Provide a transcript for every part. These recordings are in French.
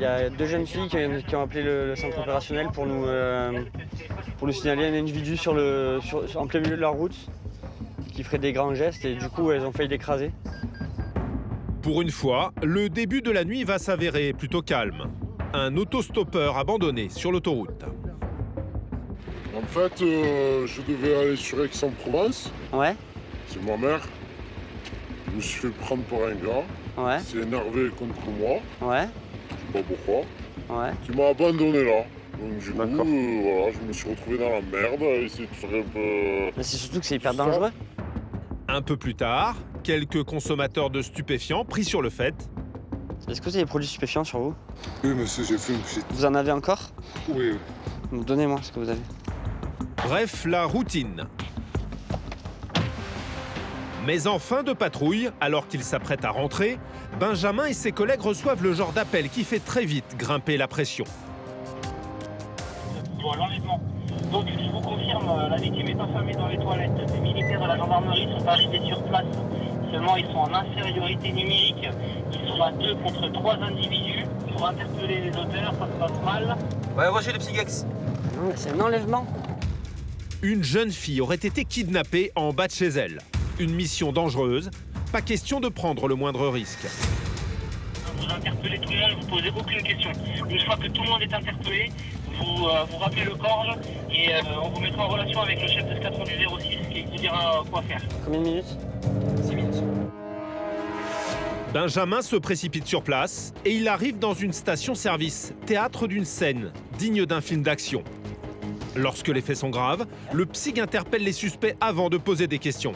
Il y a 2 jeunes filles qui ont appelé le centre opérationnel pour nous signaler un individu en plein milieu de la route qui ferait des grands gestes et du coup elles ont failli l'écraser. Pour une fois, le début de la nuit va s'avérer plutôt calme. Un autostoppeur abandonné sur l'autoroute. En fait, je devais aller sur Aix-en-Provence. Ouais. C'est ma mère. Je me suis fait prendre par un gars. Ouais. Il s'est énervé contre moi. Ouais. Je sais pas pourquoi. Ouais. Qui m'a abandonné là. Donc du coup, voilà, je me suis retrouvé dans la merde à essayer de faire un peu... Mais c'est surtout que c'est hyper dangereux. Un peu plus tard, quelques consommateurs de stupéfiants pris sur le fait. Est-ce que vous avez des produits stupéfiants sur vous? Oui monsieur, j'ai fait une petite... Vous en avez encore? Oui. Donnez-moi ce que vous avez. Bref, la routine. Mais en fin de patrouille, alors qu'ils s'apprêtent à rentrer, Benjamin et ses collègues reçoivent le genre d'appel qui fait très vite grimper la pression. Pour l'enlèvement. Donc je vous confirme, la victime est enfermée dans les toilettes. Les militaires de la gendarmerie sont arrivés sur place. Seulement ils sont en infériorité numérique. Ils sont à 2 contre 3 individus. Pour interpeller les auteurs, ça se passe mal. Ouais, Roger, les petits gex. Non, c'est un enlèvement. Une jeune fille aurait été kidnappée en bas de chez elle. Une mission dangereuse, pas question de prendre le moindre risque. Vous interpellez tout le monde, vous posez aucune question. Une fois que tout le monde est interpellé, vous rappelez le corps et on vous mettra en relation avec le chef d'escadron du 06 qui vous dira quoi faire. Combien de minutes? 6 minutes. Benjamin se précipite sur place et il arrive dans une station-service, théâtre d'une scène digne d'un film d'action. Lorsque les faits sont graves, le psy interpelle les suspects avant de poser des questions.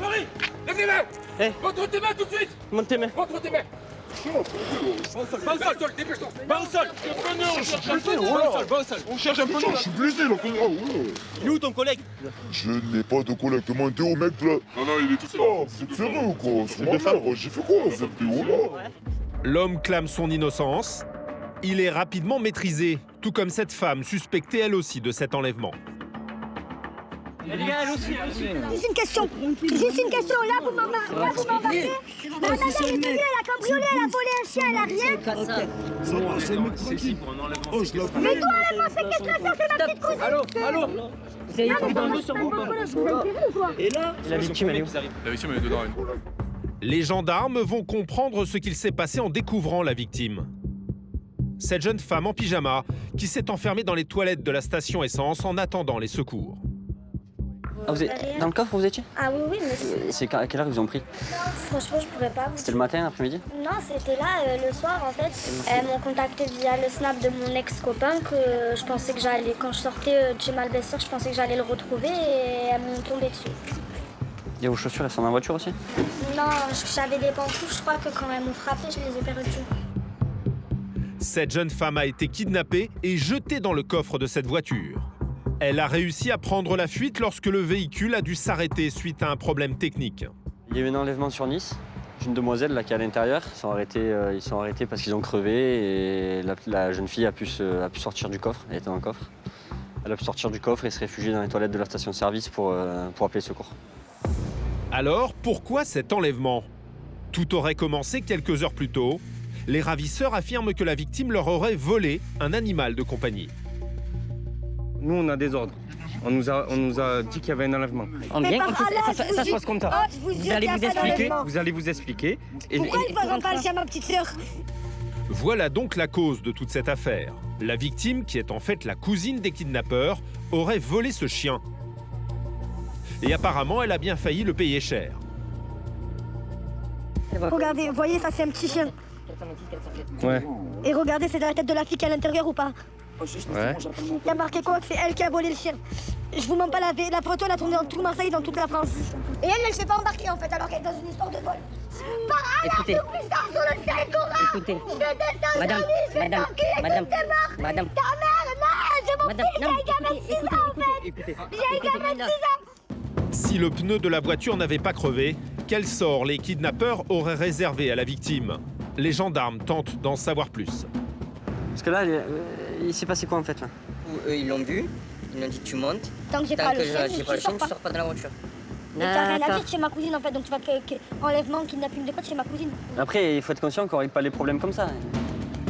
Marie, lève les mains. Eh. Montre tes mains tout de suite. Monte tes mains. Montre tes mains. Bas au sol, dépêche-toi. Bas au sol. On cherche un peu non, je suis blessé là. Il est où ton collègue? Je n'ai pas de collègue, demandez au mec là. Non, il est tout seul. Oh, vous êtes sérieux ou quoi? C'est ma mère, j'ai fait quoi cette vidéo là? L'homme clame son innocence. Il est rapidement maîtrisé, tout comme cette femme suspectée elle aussi de cet enlèvement. Juste une question. Juste une question. Là, vous m'embarquez. Non, c'est mieux. Elle a cambriolé, elle a volé un chien, elle a rien. Ça va, c'est le mec tranquille. Oh, je l'ai appelé. Mais toi, elle m'a fait qu'est-ce que c'est ma petite cousine. Allô. Vous avez pris dans l'eau sur vous, quoi. Et là, La victime, elle est où? La victime, elle est dedans. Les gendarmes vont comprendre ce qu'il s'est passé en découvrant la victime. Cette jeune femme en pyjama qui s'est enfermée dans les toilettes de la station essence en attendant les secours. Ah, dans le coffre, vous étiez? Ah oui, mais C'est à quelle heure ils vous ont pris? franchement, je pourrais pas vous C'était le matin, l'après-midi? Non, c'était là, le soir, en fait. Elles m'ont contacté via le snap de mon ex-copain que je pensais que j'allais, quand je sortais de chez Malbesseur, je pensais que j'allais le retrouver et elles m'ont tombé dessus. Et vos chaussures, elles sont dans la voiture aussi? Non, j'avais des pantoufles, je crois que quand elles m'ont frappé, je les ai perdues. Cette jeune femme a été kidnappée et jetée dans le coffre de cette voiture. Elle a réussi à prendre la fuite lorsque le véhicule a dû s'arrêter suite à un problème technique. Il y a eu un enlèvement sur Nice, d'une demoiselle là, qui est à l'intérieur. Ils sont arrêtés parce qu'ils ont crevé et la jeune fille a pu sortir du coffre. Elle était dans le coffre. Elle a pu sortir du coffre et se réfugier dans les toilettes de la station-service pour appeler le secours. Alors, pourquoi cet enlèvement? Tout aurait commencé quelques heures plus tôt. Les ravisseurs affirment que la victime leur aurait volé un animal de compagnie. Nous, on a des ordres. On nous a dit qu'il y avait un enlèvement. Mais par Allah, Ça se passe comme ça. Oh, je vous jure qu'il y a pas d'enlèvement. Vous allez vous expliquer. Pourquoi ils ne pas le chien à ma petite sœur? Voilà donc la cause de toute cette affaire. La victime, qui est en fait la cousine des kidnappeurs, aurait volé ce chien. Et apparemment, elle a bien failli le payer cher. Regardez, vous voyez, ça c'est un petit chien. Ouais. Et regardez, c'est dans la tête de la fille qui est à l'intérieur ou pas? Ouais. Il y a marqué quoi? Que c'est elle qui a volé le chien. Je vous mens pas, la photo, elle a tourné dans tout Marseille, dans toute la France. Et elle s'est pas embarquée en fait, alors qu'elle est dans une histoire de vol. Par Allah, Écoutez. plus tard sur le ciel, Cora. Écoutez. Je descends Madame, je vais madame, t'enculer madame, comme t'es mort. madame. Ta mère, non, je m'en Madame, fiche, j'ai non, un gamin de 6 ans en fait. écoutez. J'ai un gamin de 6 ans. Si le pneu de la voiture n'avait pas crevé, quel sort les kidnappeurs auraient réservé à la victime? Les gendarmes tentent d'en savoir plus. Parce que là, il s'est passé quoi en fait là? Eux, ils l'ont vu. Ils m'ont dit tu montes. Tant que j'ai Tant pas que le chien, j'ai pas le chien, tu sors pas de la voiture. Tu n'as rien à dire chez ma cousine en fait, donc tu vas enlèvement, kidnapping de quoi chez ma cousine. Après, il faut être conscient qu'on règle pas les problèmes comme ça.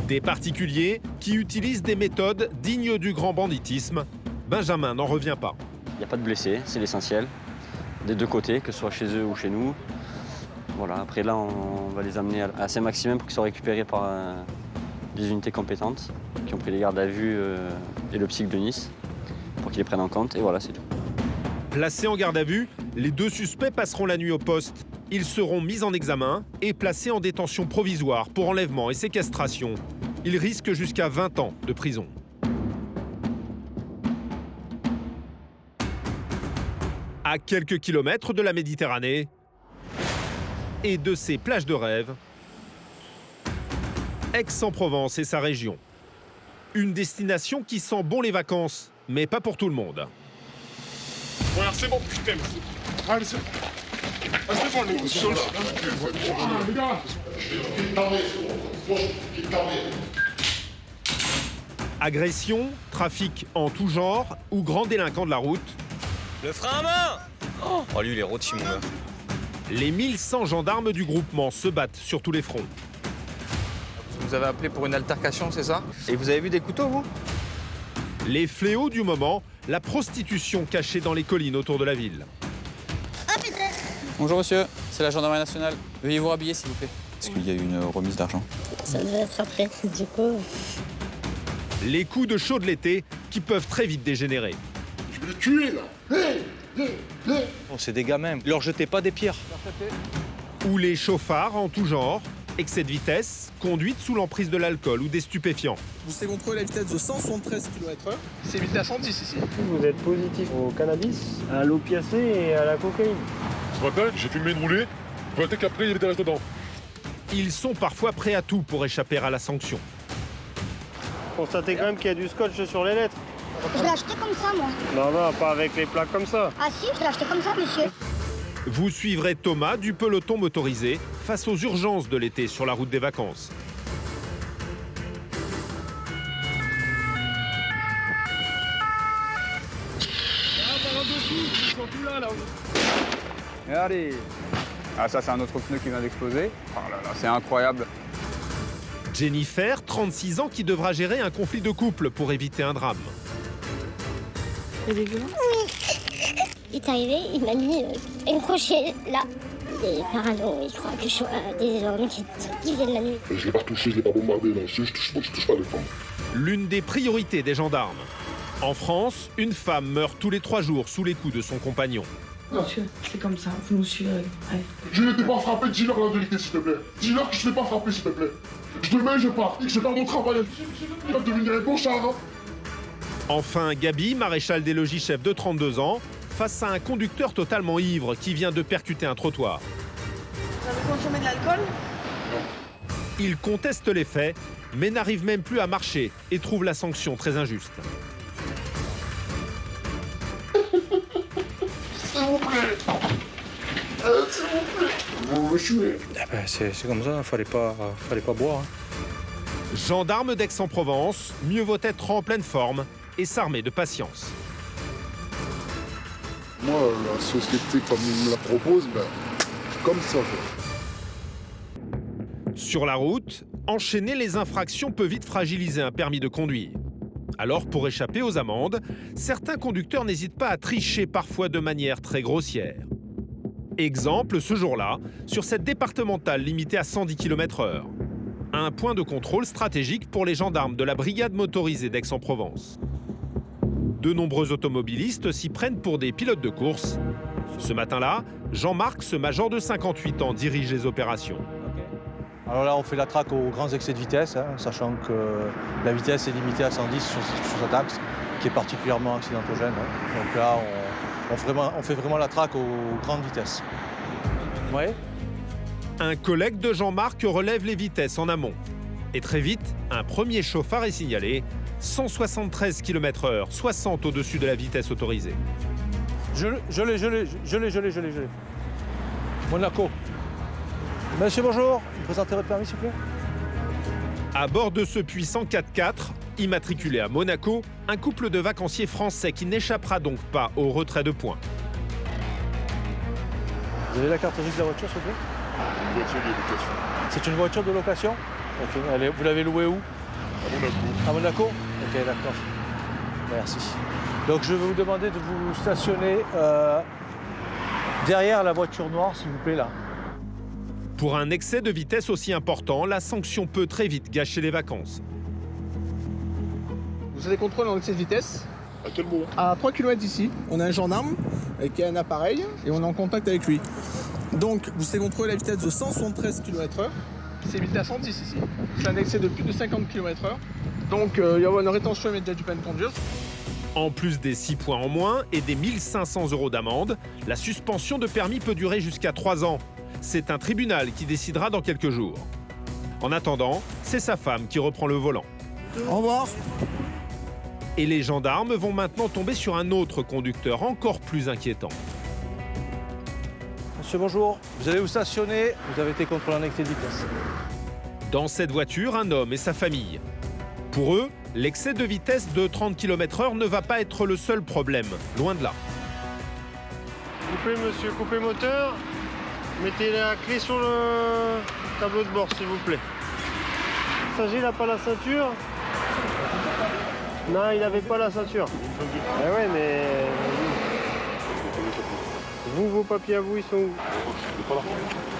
Des particuliers qui utilisent des méthodes dignes du grand banditisme. Benjamin n'en revient pas. Il n'y a pas de blessés, c'est l'essentiel. Des deux côtés, que ce soit chez eux ou chez nous. Voilà, après là, on va les amener à Saint-Maximin pour qu'ils soient récupérés par des unités compétentes qui ont pris les gardes à vue et le psych de Nice pour qu'ils les prennent en compte. Et voilà, c'est tout. Placés en garde à vue, les 2 suspects passeront la nuit au poste. Ils seront mis en examen et placés en détention provisoire pour enlèvement et séquestration. Ils risquent jusqu'à 20 ans de prison. À quelques kilomètres de la Méditerranée et de ses plages de rêve, Aix-en-Provence et sa région. Une destination qui sent bon les vacances, mais pas pour tout le monde. Voilà, c'est bon, putain. Allez, c'est bon. Ah, c'est bon, les gars. Les gars. Agression, trafic en tout genre ou grand délinquant de la route, Le frein à main. Oh, lui, il est rôti, mon gars. les 1100 gendarmes du groupement se battent sur tous les fronts. Vous avez appelé pour une altercation, c'est ça? Et vous avez vu des couteaux, vous? Les fléaux du moment, la prostitution cachée dans les collines autour de la ville. Bonjour monsieur, c'est la gendarmerie nationale. Veuillez vous rhabiller s'il vous plaît. Est-ce qu'il y a eu une remise d'argent? Ça devait être après, du coup. Les coups de chaud de l'été qui peuvent très vite dégénérer. Je vais les tuer, là. Oh, c'est des gamins. Leur jetez pas des pierres. Ou les chauffards en tout genre, excès de vitesse, conduite sous l'emprise de l'alcool ou des stupéfiants. Vous savez contrôler la vitesse de 173 km/h. C'est limité à 110 ici. Vous êtes positif au cannabis, à l'opiacé et à la cocaïne. Ce matin, j'ai fumé une roulée. Peut-être qu'après, il y avait des restes dedans. Ils sont parfois prêts à tout pour échapper à la sanction. Constatez quand même qu'il y a du scotch sur les lettres. Je l'ai acheté comme ça, moi. Non, pas avec les plaques comme ça. Ah si, je l'ai acheté comme ça, monsieur. Vous suivrez Thomas du peloton motorisé face aux urgences de l'été sur la route des vacances. Et allez. Ah ça c'est un autre pneu qui vient d'exploser. Oh là là, c'est incroyable. Jennifer, 36 ans, qui devra gérer un conflit de couple pour éviter un drame. Il est arrivé, il m'a mis un crochet là. Il est parano, il croit que je suis des hommes qui viennent la nuit. Je l'ai pas touché, je l'ai pas bombardé, non. Je touche pas les femmes. L'une des priorités des gendarmes. En France, une femme meurt tous les 3 jours sous les coups de son compagnon. Monsieur, c'est comme ça, vous nous suivrez. Ouais. Je n'étais pas frappé, dis-leur la vérité, s'il te plaît. Dis-leur que je ne l'ai pas frappé, s'il te plaît. Demain, je pars, je pars mon travail. Il va devenir un bon char. Enfin, Gabi, maréchal des logis, chef de 32 ans, face à un conducteur totalement ivre qui vient de percuter un trottoir. Vous avez consommé de l'alcool? Il conteste les faits, mais n'arrive même plus à marcher et trouve la sanction très injuste. S'il vous plaît. S'il vous plaît. Vous me tuez. Ah ben, c'est comme ça, fallait pas boire. Gendarme d'Aix-en-Provence, mieux vaut être en pleine forme et s'armer de patience. Moi, la société comme il me la propose, ben, comme ça, quoi. Sur la route, enchaîner les infractions peut vite fragiliser un permis de conduire. Alors, pour échapper aux amendes, certains conducteurs n'hésitent pas à tricher parfois de manière très grossière. Exemple, ce jour-là, sur cette départementale limitée à 110 km/h. Un point de contrôle stratégique pour les gendarmes de la brigade motorisée d'Aix-en-Provence. De nombreux automobilistes s'y prennent pour des pilotes de course. Ce matin-là, Jean-Marc, ce major de 58 ans, dirige les opérations. Alors là, on fait la traque aux grands excès de vitesse, sachant que la vitesse est limitée à 110 sur cet axe, qui est particulièrement accidentogène. Donc là, on fait vraiment la traque aux grandes vitesses. Ouais. Un collègue de Jean-Marc relève les vitesses en amont. Et très vite, un premier chauffard est signalé, 173 km/h, 60 au-dessus de la vitesse autorisée. Je l'ai. Monaco. Monsieur, bonjour. Vous présentez votre permis, s'il vous plaît? À bord de ce puissant 4x4, immatriculé à Monaco, un couple de vacanciers français qui n'échappera donc pas au retrait de points. Vous avez la carte grise de la voiture, s'il vous plaît? Une voiture de location. C'est une voiture de location? Ok. Vous l'avez louée où? À Monaco. À Monaco? Ok, d'accord. Merci. Donc je vais vous demander de vous stationner derrière la voiture noire, s'il vous plaît, là. Pour un excès de vitesse aussi important, la sanction peut très vite gâcher les vacances. Vous avez contrôle en excès de vitesse. À quel moment? À 3 km d'ici, on a un gendarme qui a un appareil et on est en contact avec lui. Donc, vous savez contrôler la vitesse de 173 km/h. C'est limité à 110 ici. C'est un excès de plus de 50 km/h. Donc, il y aura une rétention immédiate du permis de conduire. En plus des 6 points en moins et des 1 500 € d'amende, la suspension de permis peut durer jusqu'à 3 ans. C'est un tribunal qui décidera dans quelques jours. En attendant, c'est sa femme qui reprend le volant. Au revoir. Et les gendarmes vont maintenant tomber sur un autre conducteur encore plus inquiétant. Monsieur, bonjour. Vous allez vous stationner. Vous avez été contrôlé en excès de vitesse. Dans cette voiture, un homme et sa famille. Pour eux, l'excès de vitesse de 30 km/h ne va pas être le seul problème, loin de là. Coupez, monsieur, coupez moteur. Mettez la clé sur le tableau de bord, s'il vous plaît. Le passager n'a pas la ceinture. Non, il n'avait pas la ceinture. Ah ouais, mais... Vous, vos papiers à vous, ils sont où?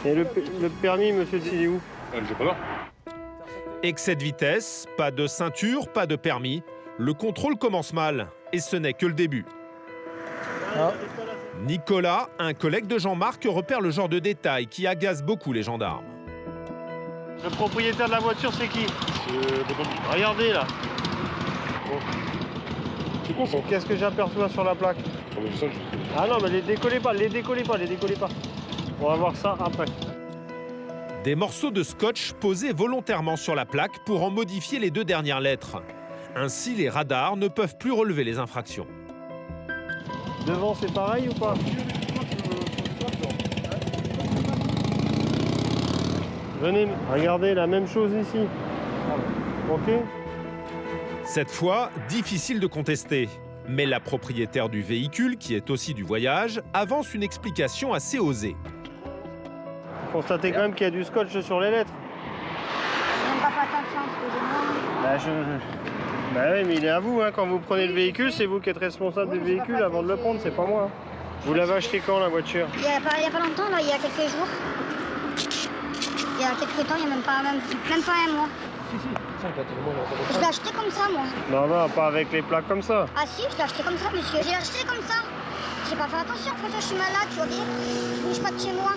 Et le permis, monsieur, il est où? Il est pas là. Excès de vitesse, pas de ceinture, pas de permis. Le contrôle commence mal, et ce n'est que le début. Ah. Nicolas, un collègue de Jean-Marc, repère le genre de détails qui agace beaucoup les gendarmes. Le propriétaire de la voiture, c'est qui? Regardez, là. C'est quoi ça? Qu'est-ce que j'aperçois sur la plaque? Ah non, mais les décollez pas, les décollez pas, les décollez pas. On va voir ça après. Des morceaux de scotch posés volontairement sur la plaque pour en modifier les 2 dernières lettres. Ainsi, les radars ne peuvent plus relever les infractions. Devant, c'est pareil ou pas? Venez, regardez, la même chose ici. Ok? Cette fois, difficile de contester. Mais la propriétaire du véhicule, qui est aussi du voyage, avance une explication assez osée. Constatez quand même qu'il y a du scotch sur les lettres. Même pas fait attention, excusez-moi. Bah oui, mais il est à vous, hein. Quand vous prenez le véhicule, c'est vous qui êtes responsable du véhicule avant de le prendre, c'est pas moi. Vous l'avez acheté quand, la voiture? Il y a pas longtemps, là, il y a quelques jours. Il y a quelques temps, il n'y a même pas un mois. Je l'ai acheté comme ça, moi. Non, pas avec les plaques comme ça. Ah si, je l'ai acheté comme ça, monsieur. J'ai acheté comme ça. J'ai pas fait attention, en fait, je suis malade, tu vois bien. Je bouge pas de chez moi.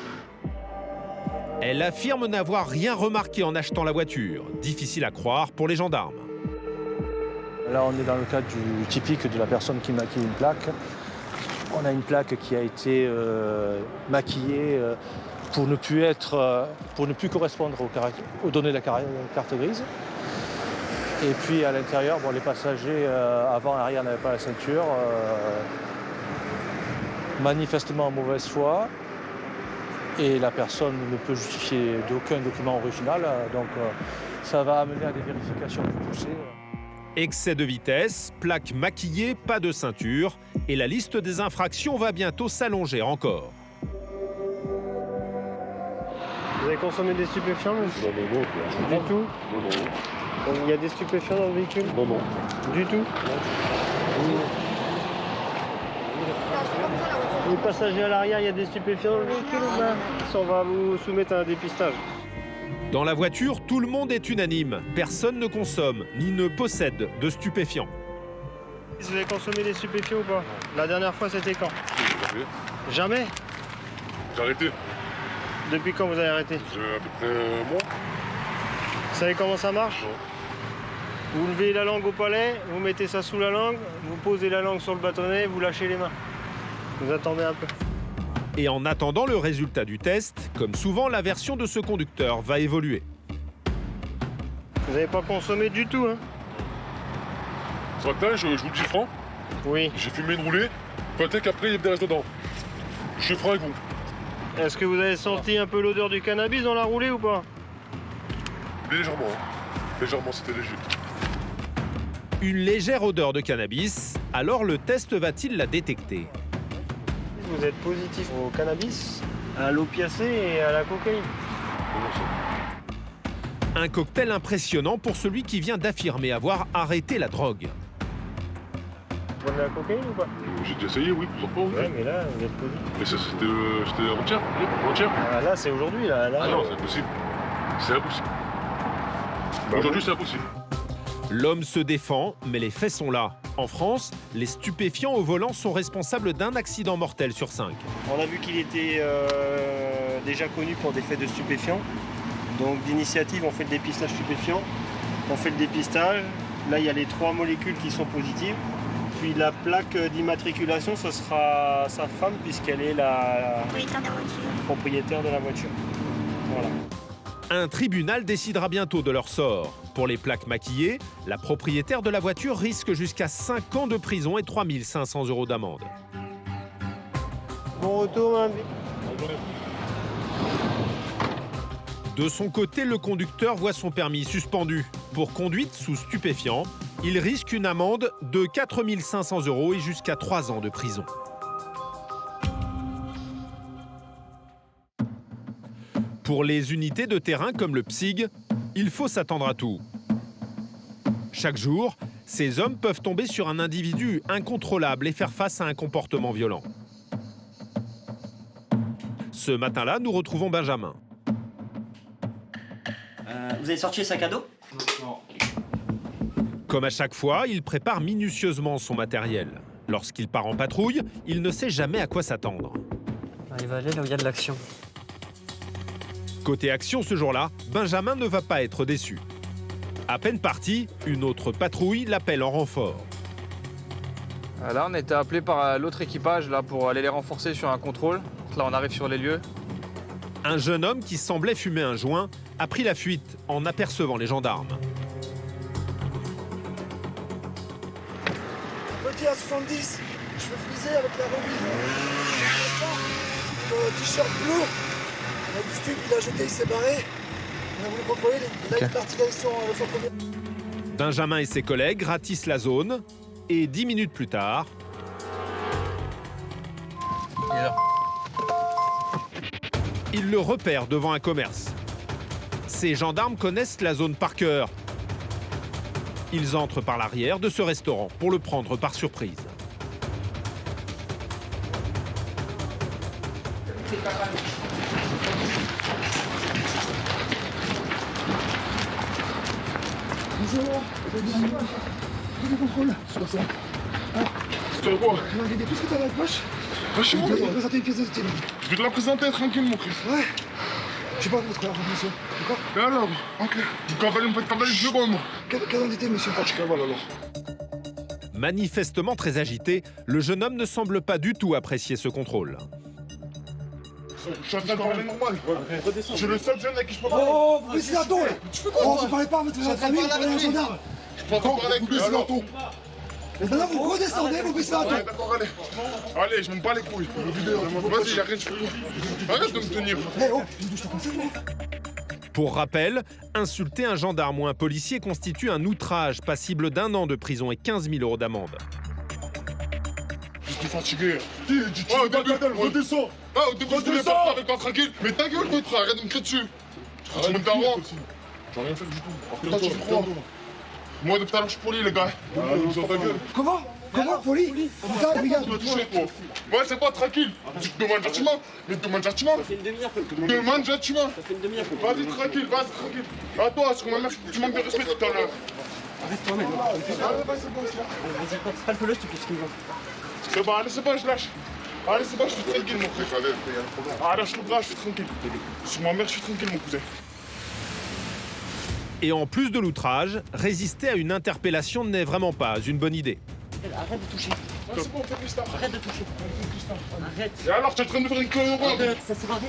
Elle affirme n'avoir rien remarqué en achetant la voiture. Difficile à croire pour les gendarmes. Là, on est dans le cadre du typique de la personne qui maquille une plaque. On a une plaque qui a été maquillée pour ne plus correspondre aux données de la carte grise. Et puis à l'intérieur, bon, les passagers avant et arrière n'avaient pas la ceinture, manifestement en mauvaise foi. Et la personne ne peut justifier d'aucun document original, donc ça va amener à des vérifications plus poussées. Excès de vitesse, plaque maquillée, pas de ceinture, et la liste des infractions va bientôt s'allonger encore. Vous avez consommé des stupéfiants, monsieur? Non. Du tout? Non. Il y a des stupéfiants dans le véhicule? Non. Du tout? Les passagers à l'arrière, il y a des stupéfiants dans le véhicule ou pas? On va vous soumettre à un dépistage. Dans la voiture, tout le monde est unanime. Personne ne consomme ni ne possède de stupéfiants. Vous avez consommé des stupéfiants ou pas? La dernière fois, c'était quand? Jamais? J'ai arrêté. Depuis quand vous avez arrêté? À peu près un mois. Vous savez comment ça marche? Vous levez la langue au palais, vous mettez ça sous la langue, vous posez la langue sur le bâtonnet, vous lâchez les mains. Vous attendez un peu. Et en attendant le résultat du test, comme souvent, la version de ce conducteur va évoluer. Vous n'avez pas consommé du tout, hein? Ce matin, je vous le dis franc. Oui. J'ai fumé une roulée. Peut-être qu'après, il y a des restes dedans. Je suis franc avec vous. Est-ce que vous avez senti un peu l'odeur du cannabis dans la roulée ou pas? Légèrement. Légèrement, c'était léger. Une légère odeur de cannabis, alors le test va-t-il la détecter? Vous êtes positif au cannabis. À l'opiacé et à la cocaïne. Un cocktail impressionnant pour celui qui vient d'affirmer avoir arrêté la drogue. Vous prenez la cocaïne ou pas? J'ai déjà essayé, oui, plusieurs fois. Ouais, mais là, vous êtes posé. Mais ça, c'était avant-hier. Ah, là, c'est aujourd'hui, là. Ah non, c'est impossible. C'est impossible. Aujourd'hui, c'est impossible. L'homme se défend, mais les faits sont là. En France, les stupéfiants au volant sont responsables d'un accident mortel sur 5. On a vu qu'il était déjà connu pour des faits de stupéfiants. Donc d'initiative, on fait le dépistage stupéfiant. On fait le dépistage. Là, il y a les 3 molécules qui sont positives. Puis la plaque d'immatriculation, ce sera sa femme, puisqu'elle est la propriétaire de la voiture. Voilà. Un tribunal décidera bientôt de leur sort. Pour les plaques maquillées, la propriétaire de la voiture risque jusqu'à 5 ans de prison et 3 500 € d'amende. Bon retour, hein. De son côté, le conducteur voit son permis suspendu. Pour conduite sous stupéfiant, il risque une amende de 4 500 € et jusqu'à 3 ans de prison. Pour les unités de terrain comme le PSIG, il faut s'attendre à tout. Chaque jour, ces hommes peuvent tomber sur un individu incontrôlable et faire face à un comportement violent. Ce matin-là, nous retrouvons Benjamin. Vous avez sorti le sac à dos? Non. Comme à chaque fois, il prépare minutieusement son matériel. Lorsqu'il part en patrouille, il ne sait jamais à quoi s'attendre. Il va aller là où il y a de l'action. Côté action ce jour-là, Benjamin ne va pas être déçu. À peine parti, une autre patrouille l'appelle en renfort. Là, on a été appelé par l'autre équipage là, pour aller les renforcer sur un contrôle. Là, on arrive sur les lieux. Un jeune homme qui semblait fumer un joint a pris la fuite en apercevant les gendarmes. Petit à 70, cheveux frisés avec la remise. T-shirt bleu. On a du stup, il a jeté, il s'est barré. On a voulu contrôler, là il est parti là, ils sont au centre. Benjamin et ses collègues ratissent la zone et 10 minutes plus tard... Il est là. Ils le repèrent devant un commerce. Ces gendarmes connaissent la zone par cœur. Ils entrent par l'arrière de ce restaurant pour le prendre par surprise. Bonjour, je contrôle. 60. C'est quoi? Tu m'as dit tout ce que t'as dans la poche. Je Je vais te présenter une pièce d'identité. vais te la présenter tranquille, mon Chris. Ouais. Je sais pas votre heure, monsieur. D'accord? Et alors? Ok. Vous cavalez une seconde. Carte d'identité, monsieur. Ah, je cavale alors. Manifestement très agité, le jeune homme ne semble pas du tout apprécier ce contrôle. Je suis en train de parler normal. Je suis le seul jeune avec qui je peux parler. Oh, vous baissez la tôle. Oh, vous parlez pas à votre famille, vous parlez à un gendarme. Je peux pas parler avec lui, alors. Et maintenant, vous redescendez, vous baissez la Ouais, tôle. d'accord, allez. Allez, je m'aime pas les couilles. Vas-y, arrête. Arrête de me tenir. Eh oh, je te conseille, moi. Pour rappel, insulter un gendarme ou un policier constitue un outrage passible d'1 an de prison et 15 000 € d'amende. Je suis fatigué. Ouais, au début, redescends. Ah, au début, je voulais pas faire avec toi tranquille. Mais ta gueule, l'autre, arrête de me crier dessus. Je suis même daron. J'ai rien fait du tout. Pourquoi tu me crois? Moi, depuis tout à l'heure, je suis poli, les gars. Dans ta gueule. Comment? Comment, poli? Putain, regarde. Tu m'as touché, toi. Ouais, c'est pas tranquille. Tu te demandes gentiment. Mais demande gentiment. Ça fait une demi-heure que le Demande gentiment. Ça fait une demi-heure que Vas-y, tranquille, vas-y, tranquille. À toi, sur ma mère, tu manques de respect tout à l'heure. Arrête-toi, mec. Vas-y, palpe-le, s'il te plaît, ce qu'il me va. C'est bon, allez, c'est bon, je lâche. Allez, c'est bon, je suis tranquille, mon frère. Ah, lâche le bras, je suis tranquille. Sur ma mère, je suis tranquille, mon cousin. Et en plus de l'outrage, résister à une interpellation n'est vraiment pas une bonne idée. Arrête de toucher. C'est bon, fais plus tard. Arrête de toucher. Arrête. Et alors, tu es en train de faire une connerie? Arrête, ça sert à rien.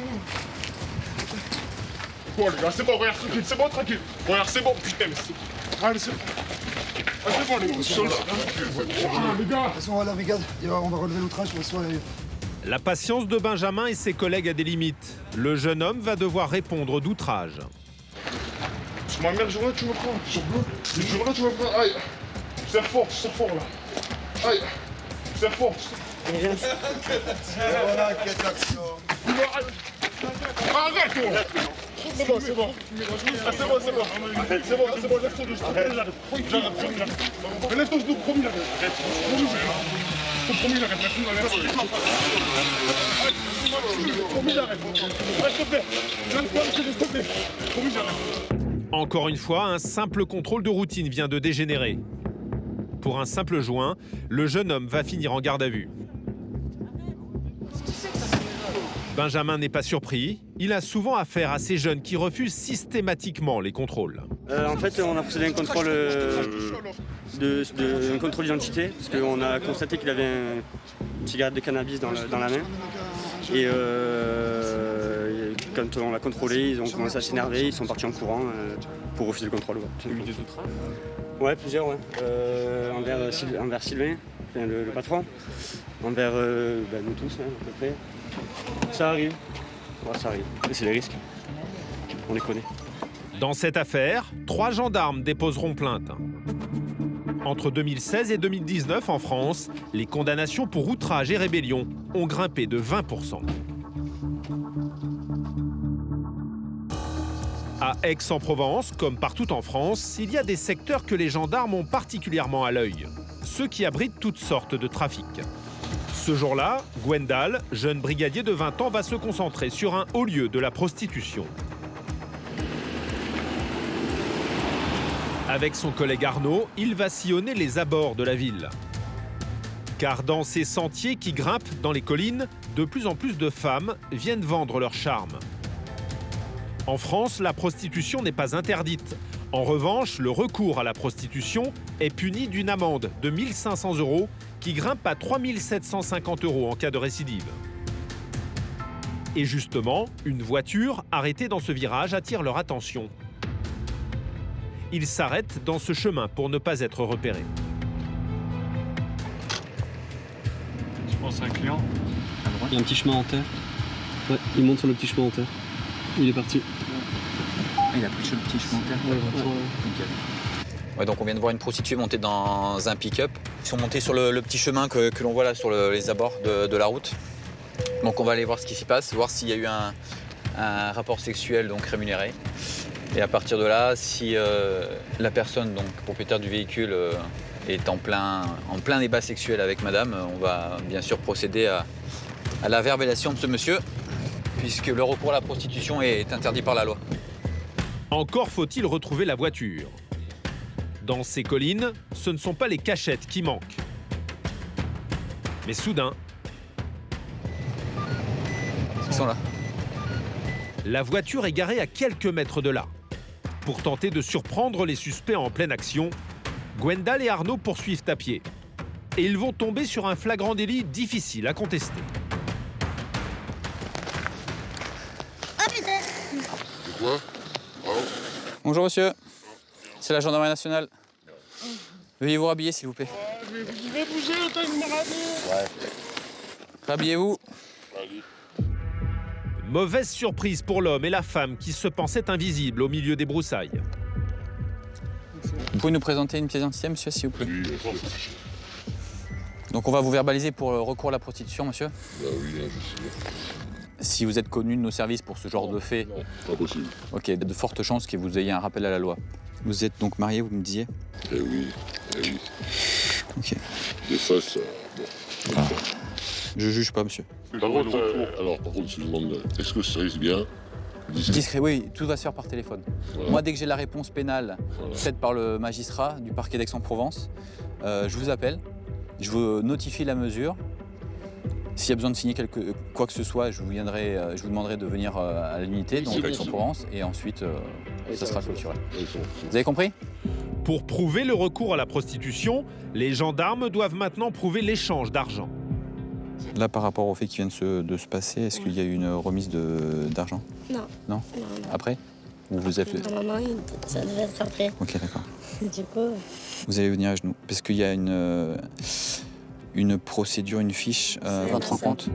Bon, les gars, c'est bon, regarde, tranquille, c'est bon, tranquille. Regarde, c'est bon, putain, mais c'est... Allez, c'est bon. Ah, c'est bon, les gars, c'est bon. Ah, les gars. De toute façon, à la brigade, on va relever l'outrage, on va se voir. La patience de Benjamin et ses collègues a des limites. Le jeune homme va devoir répondre d'outrage. Sur ma mère, jour-là, tu me prends. Ce jour-là, tu me prends. Aïe. Je serre fort, là. Aïe. Je serre fort. Voilà, quelle action. Arrête, toi. C'est bon. C'est bon, lève ton dos. J'arrête. Mais lève ton dos, promis, j'arrête. Promis, j'arrête. Promis, j'arrête. S'il te plaît. S'il te plaît. Promis, j'arrête. Encore une fois, un simple contrôle de routine vient de dégénérer. Pour un simple joint, le jeune homme va finir en garde à vue. Benjamin n'est pas surpris. Il a souvent affaire à ces jeunes qui refusent systématiquement les contrôles. En fait, on a procédé à un contrôle un contrôle d'identité parce qu'on a constaté qu'il avait une cigarette de cannabis dans la main. Et quand on l'a contrôlé, ils ont commencé à s'énerver, ils sont partis en courant pour refuser le contrôle. Tu as eu des outrages ? Ouais, plusieurs, ouais. Envers Sylvain, enfin, le patron, envers nous tous, à peu près. Ça arrive. Ouais, ça arrive. Mais c'est les risques. On les connaît. Dans cette affaire, 3 gendarmes déposeront plainte. Entre 2016 et 2019, en France, les condamnations pour outrage et rébellion ont grimpé de 20%. À Aix-en-Provence, comme partout en France, il y a des secteurs que les gendarmes ont particulièrement à l'œil. Ceux qui abritent toutes sortes de trafics. Ce jour-là, Gwendal, jeune brigadier de 20 ans, va se concentrer sur un haut lieu de la prostitution. Avec son collègue Arnaud, il va sillonner les abords de la ville. Car dans ces sentiers qui grimpent dans les collines, de plus en plus de femmes viennent vendre leur charme. En France, la prostitution n'est pas interdite. En revanche, le recours à la prostitution est puni d'une amende de 1 500 € qui grimpe à 3 750 € en cas de récidive. Et justement, une voiture arrêtée dans ce virage attire leur attention. Ils s'arrêtent dans ce chemin pour ne pas être repérés. Je pense à un client. Il y a un petit chemin en terre. Ouais, il monte sur le petit chemin en terre. Il est parti. Ah, il a pris le petit chemin en terre. Ouais, donc on vient de voir une prostituée monter dans un pick-up. Ils sont montés sur le petit chemin que l'on voit là sur les abords de la route. Donc on va aller voir ce qui s'y passe, voir s'il y a eu un rapport sexuel donc rémunéré. Et à partir de là, si la personne, donc propriétaire du véhicule, est en plein débat sexuel avec madame, on va bien sûr procéder à la verbalisation de ce monsieur, puisque le recours à la prostitution est interdit par la loi. Encore faut-il retrouver la voiture. Dans ces collines, ce ne sont pas les cachettes qui manquent. Mais soudain, ils sont là. La voiture est garée à quelques mètres de là. Pour tenter de surprendre les suspects en pleine action, Gwendal et Arnaud poursuivent à pied. Et ils vont tomber sur un flagrant délit difficile à contester. Quoi ? Bonjour monsieur, c'est la gendarmerie nationale. Veuillez vous rhabiller s'il vous plaît. Je vais bouger, le temps de me rhabiller. Ouais. Rhabillez-vous. Mauvaise surprise pour l'homme et la femme qui se pensaient invisibles au milieu des broussailles. Vous pouvez nous présenter une pièce d'identité, monsieur, s'il vous plaît? Donc on va vous verbaliser pour le recours à la prostitution, monsieur. Bah oui, je sais. Si vous êtes connu de nos services pour ce genre de fait, non, pas possible. Ok, il y a de fortes chances que vous ayez un rappel à la loi. Vous êtes donc marié, vous me disiez? Eh oui. Ok. Des fois, ça... Bon, ah. Je juge pas, monsieur. Par contre, je me demande, est-ce que ça risque bien? Discret, oui, tout va se faire par téléphone. Voilà. Moi, dès que j'ai la réponse pénale faite par le magistrat du parquet d'Aix-en-Provence, je vous appelle, je vous notifie la mesure. S'il y a besoin de signer quoi que ce soit, je vous demanderai de venir à l'unité, donc Aix-en-Provence, et ensuite, ça sera clôturé. Vous avez compris? Pour prouver le recours à la prostitution, les gendarmes doivent maintenant prouver l'échange d'argent. Là, par rapport au fait qui vient de se passer, est-ce qu'il y a eu une remise d'argent? Non. Non. Après? Ou vous avez... Non, ça devait être après. Ok, d'accord. Du coup... Vous allez venir à genoux, parce qu'il y a une procédure, une fiche à votre compte.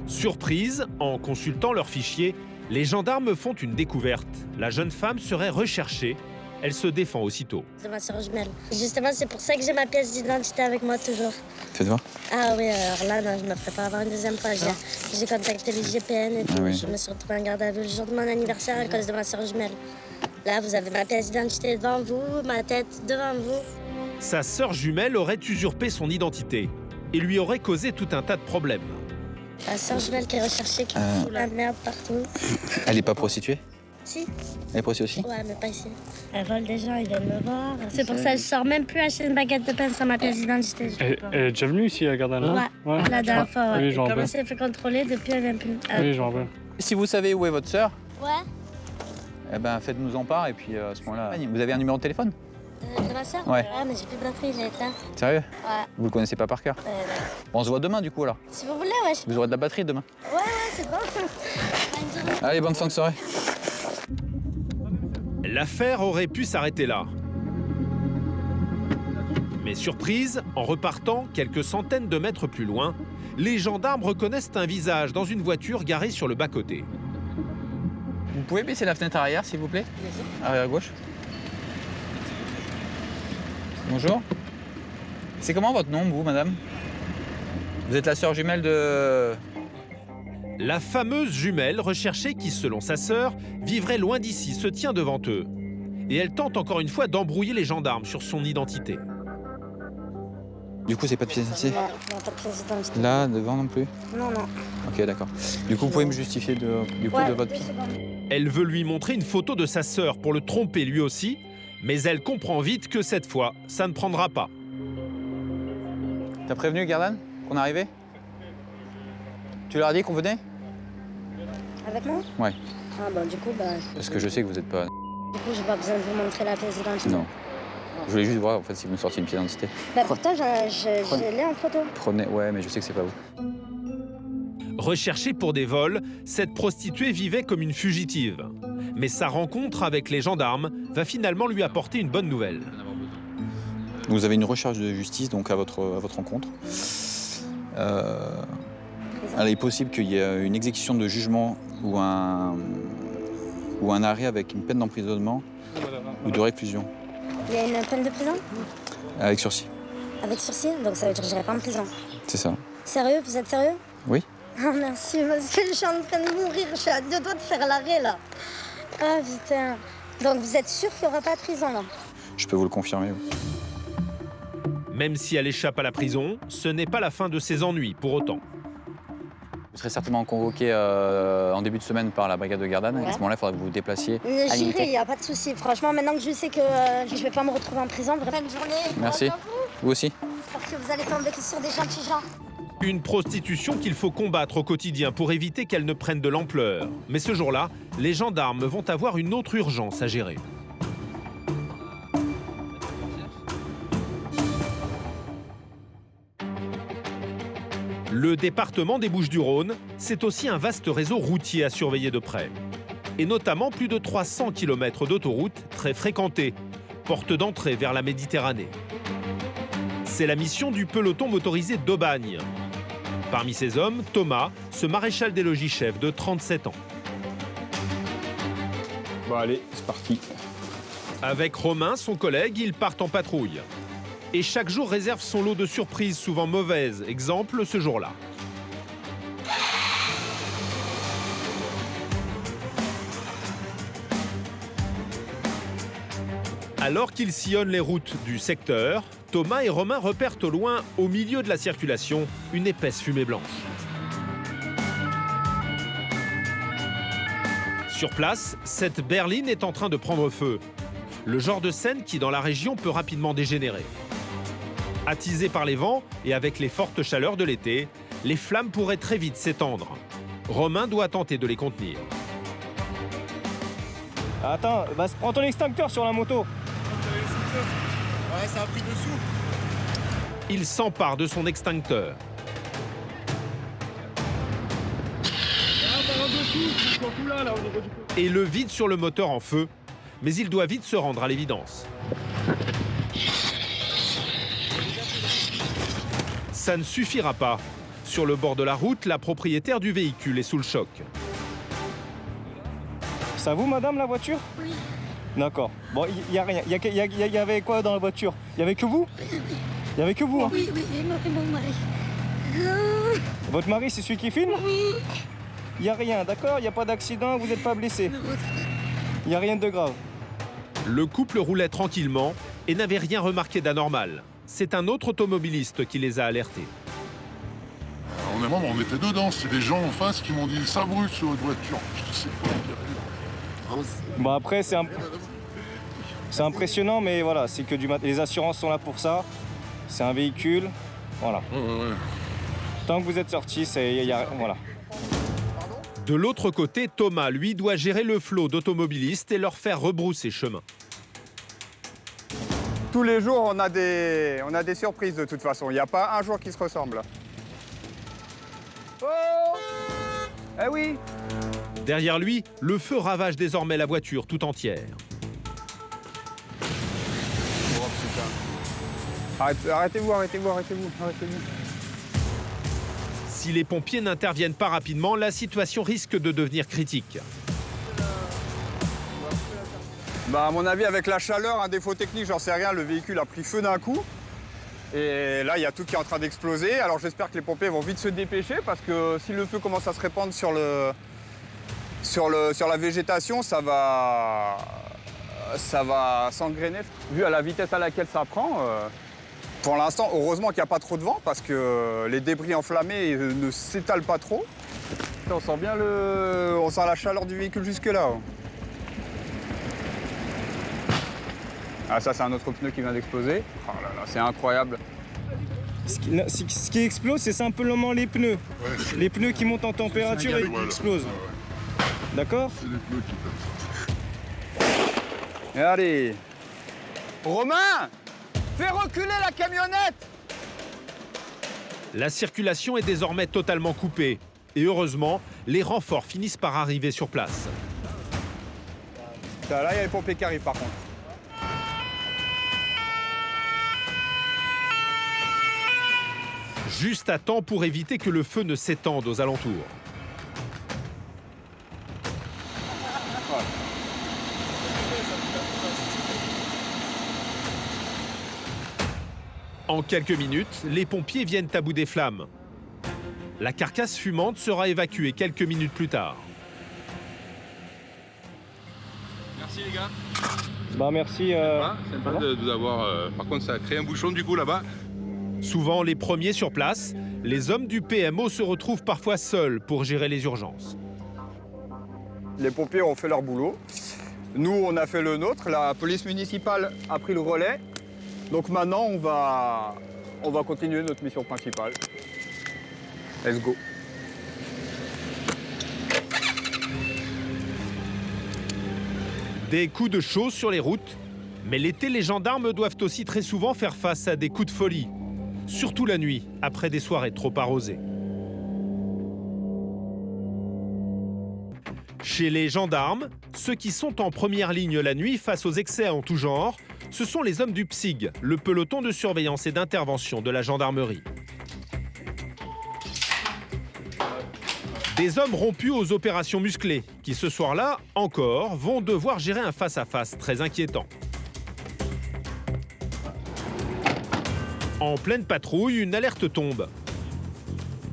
Surprise, en consultant leur fichier, les gendarmes font une découverte. La jeune femme serait recherchée Elle se défend aussitôt. C'est ma soeur jumelle. Justement, c'est pour ça que j'ai ma pièce d'identité avec moi toujours. Faites voir. Ah oui, alors là, non, je me ferai pas avoir une deuxième fois. J'ai contacté les GPN et tout. Ah oui. Je me suis retrouvée en garde à vue le jour de mon anniversaire à cause de ma soeur jumelle. Là, vous avez ma pièce d'identité devant vous, ma tête devant vous. Sa sœur jumelle aurait usurpé son identité et lui aurait causé tout un tas de problèmes. La soeur jumelle qui est recherchée, qui fout la merde partout. Elle est pas prostituée? Si. Elle est prostituée aussi? Ouais, mais pas ici. Elle vole des gens, ils viennent me voir. C'est pour ça que je sors même plus acheter une baguette de pain sans ma pièce d'identité. Elle est déjà venue ici à Gardanne? Ouais, la dernière fois, ouais. Oui, j'en Comment s'est fait contrôler, depuis elle vient plus. Oui, j'en veux. Si vous savez où est votre sœur, Ouais. eh ben faites-nous en part et puis à ce moment-là, vous avez un numéro de téléphone? De ma soeur? Ouais. Ah, mais j'ai plus de batterie, j'ai éteint. Sérieux? Ouais. Vous le connaissez pas par cœur? Bon, on se voit demain du coup alors. Si vous voulez, ouais. Vous aurez de la batterie demain. Ouais, c'est bon. Bonne journée. Allez, bonne fin de soirée. L'affaire aurait pu s'arrêter là. Mais surprise, en repartant quelques centaines de mètres plus loin, les gendarmes reconnaissent un visage dans une voiture garée sur le bas-côté. Vous pouvez baisser la fenêtre arrière, s'il vous plaît? Arrière à gauche. Bonjour. C'est comment votre nom, vous, madame? Vous êtes la sœur jumelle de... La fameuse jumelle recherchée qui, selon sa sœur, vivrait loin d'ici, se tient devant eux. Et elle tente encore une fois d'embrouiller les gendarmes sur son identité. Du coup, c'est pas de pièce d'identité? Non, pas de pièce d'identité. Là, devant non plus? Non, non. Ok, d'accord. Du coup, vous pouvez me justifier de votre... Elle veut lui montrer une photo de sa sœur pour le tromper lui aussi, mais elle comprend vite que cette fois, ça ne prendra pas. T'as prévenu, Gardanne, qu'on arrivait? Tu leur as dit qu'on venait? Avec moi? Ouais. Ah bah du coup, bah... Parce que je sais que vous êtes pas... Du coup, j'ai pas besoin de vous montrer la pièce d'identité. Non. Je voulais juste voir en fait si vous me sortiez une pièce d'identité. Bah pourtant, je l'ai en photo. Prenez... Ouais, mais je sais que c'est pas vous. Recherchée pour des vols, cette prostituée vivait comme une fugitive. Mais sa rencontre avec les gendarmes va finalement lui apporter une bonne nouvelle. Vous avez une recherche de justice donc à votre rencontre. Il est possible qu'il y ait une exécution de jugement ou un arrêt avec une peine d'emprisonnement ou de réclusion. Il y a une peine de prison? Avec sursis. Avec sursis? Donc ça veut dire que j'irai pas en prison. C'est ça. Sérieux? Vous êtes sérieux? Oui. Ah merci, parce que je suis en train de mourir. Je suis à 2 doigts de faire l'arrêt là. Ah putain. Donc vous êtes sûr qu'il n'y aura pas de prison là? Je peux vous le confirmer. Oui. Même si elle échappe à la prison, ce n'est pas la fin de ses ennuis pour autant. Vous serez certainement convoqué en début de semaine par la brigade de Gardanne. Ouais. À ce moment-là, il faudra que vous vous déplaciez. J'irai, il n'y a pas de souci. Franchement, maintenant que je sais que je ne vais pas me retrouver en prison, bonne journée. Merci. Vous aussi. J'espère que vous allez tomber sur des gentils gens. Une prostitution qu'il faut combattre au quotidien pour éviter qu'elle ne prenne de l'ampleur. Mais ce jour-là, les gendarmes vont avoir une autre urgence à gérer. Le département des Bouches-du-Rhône, c'est aussi un vaste réseau routier à surveiller de près. Et notamment plus de 300 km d'autoroutes très fréquentées, porte d'entrée vers la Méditerranée. C'est la mission du peloton motorisé d'Aubagne. Parmi ces hommes, Thomas, ce maréchal des logis chef de 37 ans. Bon allez, c'est parti. Avec Romain, son collègue, ils partent en patrouille. Et chaque jour réserve son lot de surprises, souvent mauvaises. Exemple, ce jour-là. Alors qu'ils sillonnent les routes du secteur, Thomas et Romain repèrent au loin, au milieu de la circulation, une épaisse fumée blanche. Sur place, cette berline est en train de prendre feu. Le genre de scène qui, dans la région, peut rapidement dégénérer. Attisées par les vents et avec les fortes chaleurs de l'été, les flammes pourraient très vite s'étendre. Romain doit tenter de les contenir. Attends, bah, prends ton extincteur sur la moto. Ouais, ça a pris dessous. Il s'empare de son extincteur. Et le vide sur le moteur en feu, mais il doit vite se rendre à l'évidence. Ça ne suffira pas. Sur le bord de la route, la propriétaire du véhicule est sous le choc. C'est à vous, madame, la voiture? Oui. D'accord. Bon, il n'y a rien. Il y avait quoi dans la voiture? Il n'y avait que vous? Il n'y avait que vous, hein? Oui, mon mari. Votre mari, c'est celui qui filme? Oui. Il n'y a rien, d'accord? Il n'y a pas d'accident, vous n'êtes pas blessé? Il n'y a rien de grave. Le couple roulait tranquillement et n'avait rien remarqué d'anormal. C'est un autre automobiliste qui les a alertés. On était dedans, c'est des gens en face qui m'ont dit ça brûle sur votre voiture. Je sais pas. Bon, après, c'est impressionnant, mais voilà, c'est que les assurances sont là pour ça. C'est un véhicule, voilà. Ouais. Tant que vous êtes sortis, voilà. De l'autre côté, Thomas, lui, doit gérer le flot d'automobilistes et leur faire rebrousser chemin. Tous les jours, on a des surprises de toute façon. Il n'y a pas un jour qui se ressemble. Oh! Eh oui! Derrière lui, le feu ravage désormais la voiture tout entière. Oh putain. Arrêtez-vous. Si les pompiers n'interviennent pas rapidement, la situation risque de devenir critique. Bah à mon avis, avec la chaleur, un défaut technique, j'en sais rien, le véhicule a pris feu d'un coup. Et là, il y a tout qui est en train d'exploser. Alors j'espère que les pompiers vont vite se dépêcher parce que si le feu commence à se répandre sur la végétation, ça va s'engrainer. Vu à la vitesse à laquelle ça prend, pour l'instant, heureusement qu'il n'y a pas trop de vent parce que les débris enflammés ne s'étalent pas trop. On sent bien on sent la chaleur du véhicule jusque-là. Ah ça, c'est un autre pneu qui vient d'exploser. Oh là là, c'est incroyable. Ce qui explose, c'est simplement les pneus. Ouais, les pneus qui montent en température et qui explosent. Ouais. D'accord? C'est les pneus qui pètent. Et allez. Romain, fais reculer la camionnette! La circulation est désormais totalement coupée. Et heureusement, les renforts finissent par arriver sur place. Là, il y a les pompiers qui arrivent par contre. Juste à temps pour éviter que le feu ne s'étende aux alentours. En quelques minutes, les pompiers viennent à bout des flammes. La carcasse fumante sera évacuée quelques minutes plus tard. Merci les gars. Bah merci. C'est pas de vous avoir. Par contre, ça a créé un bouchon du coup là-bas. Souvent les premiers sur place, les hommes du PMO se retrouvent parfois seuls pour gérer les urgences. Les pompiers ont fait leur boulot. Nous, on a fait le nôtre. La police municipale a pris le relais. Donc maintenant, on va continuer notre mission principale. Let's go. Des coups de chaud sur les routes. Mais l'été, les gendarmes doivent aussi très souvent faire face à des coups de folie. Surtout la nuit, après des soirées trop arrosées. Chez les gendarmes, ceux qui sont en première ligne la nuit face aux excès en tout genre, ce sont les hommes du PSIG, le peloton de surveillance et d'intervention de la gendarmerie. Des hommes rompus aux opérations musclées, qui ce soir-là, encore, vont devoir gérer un face-à-face très inquiétant. En pleine patrouille, une alerte tombe.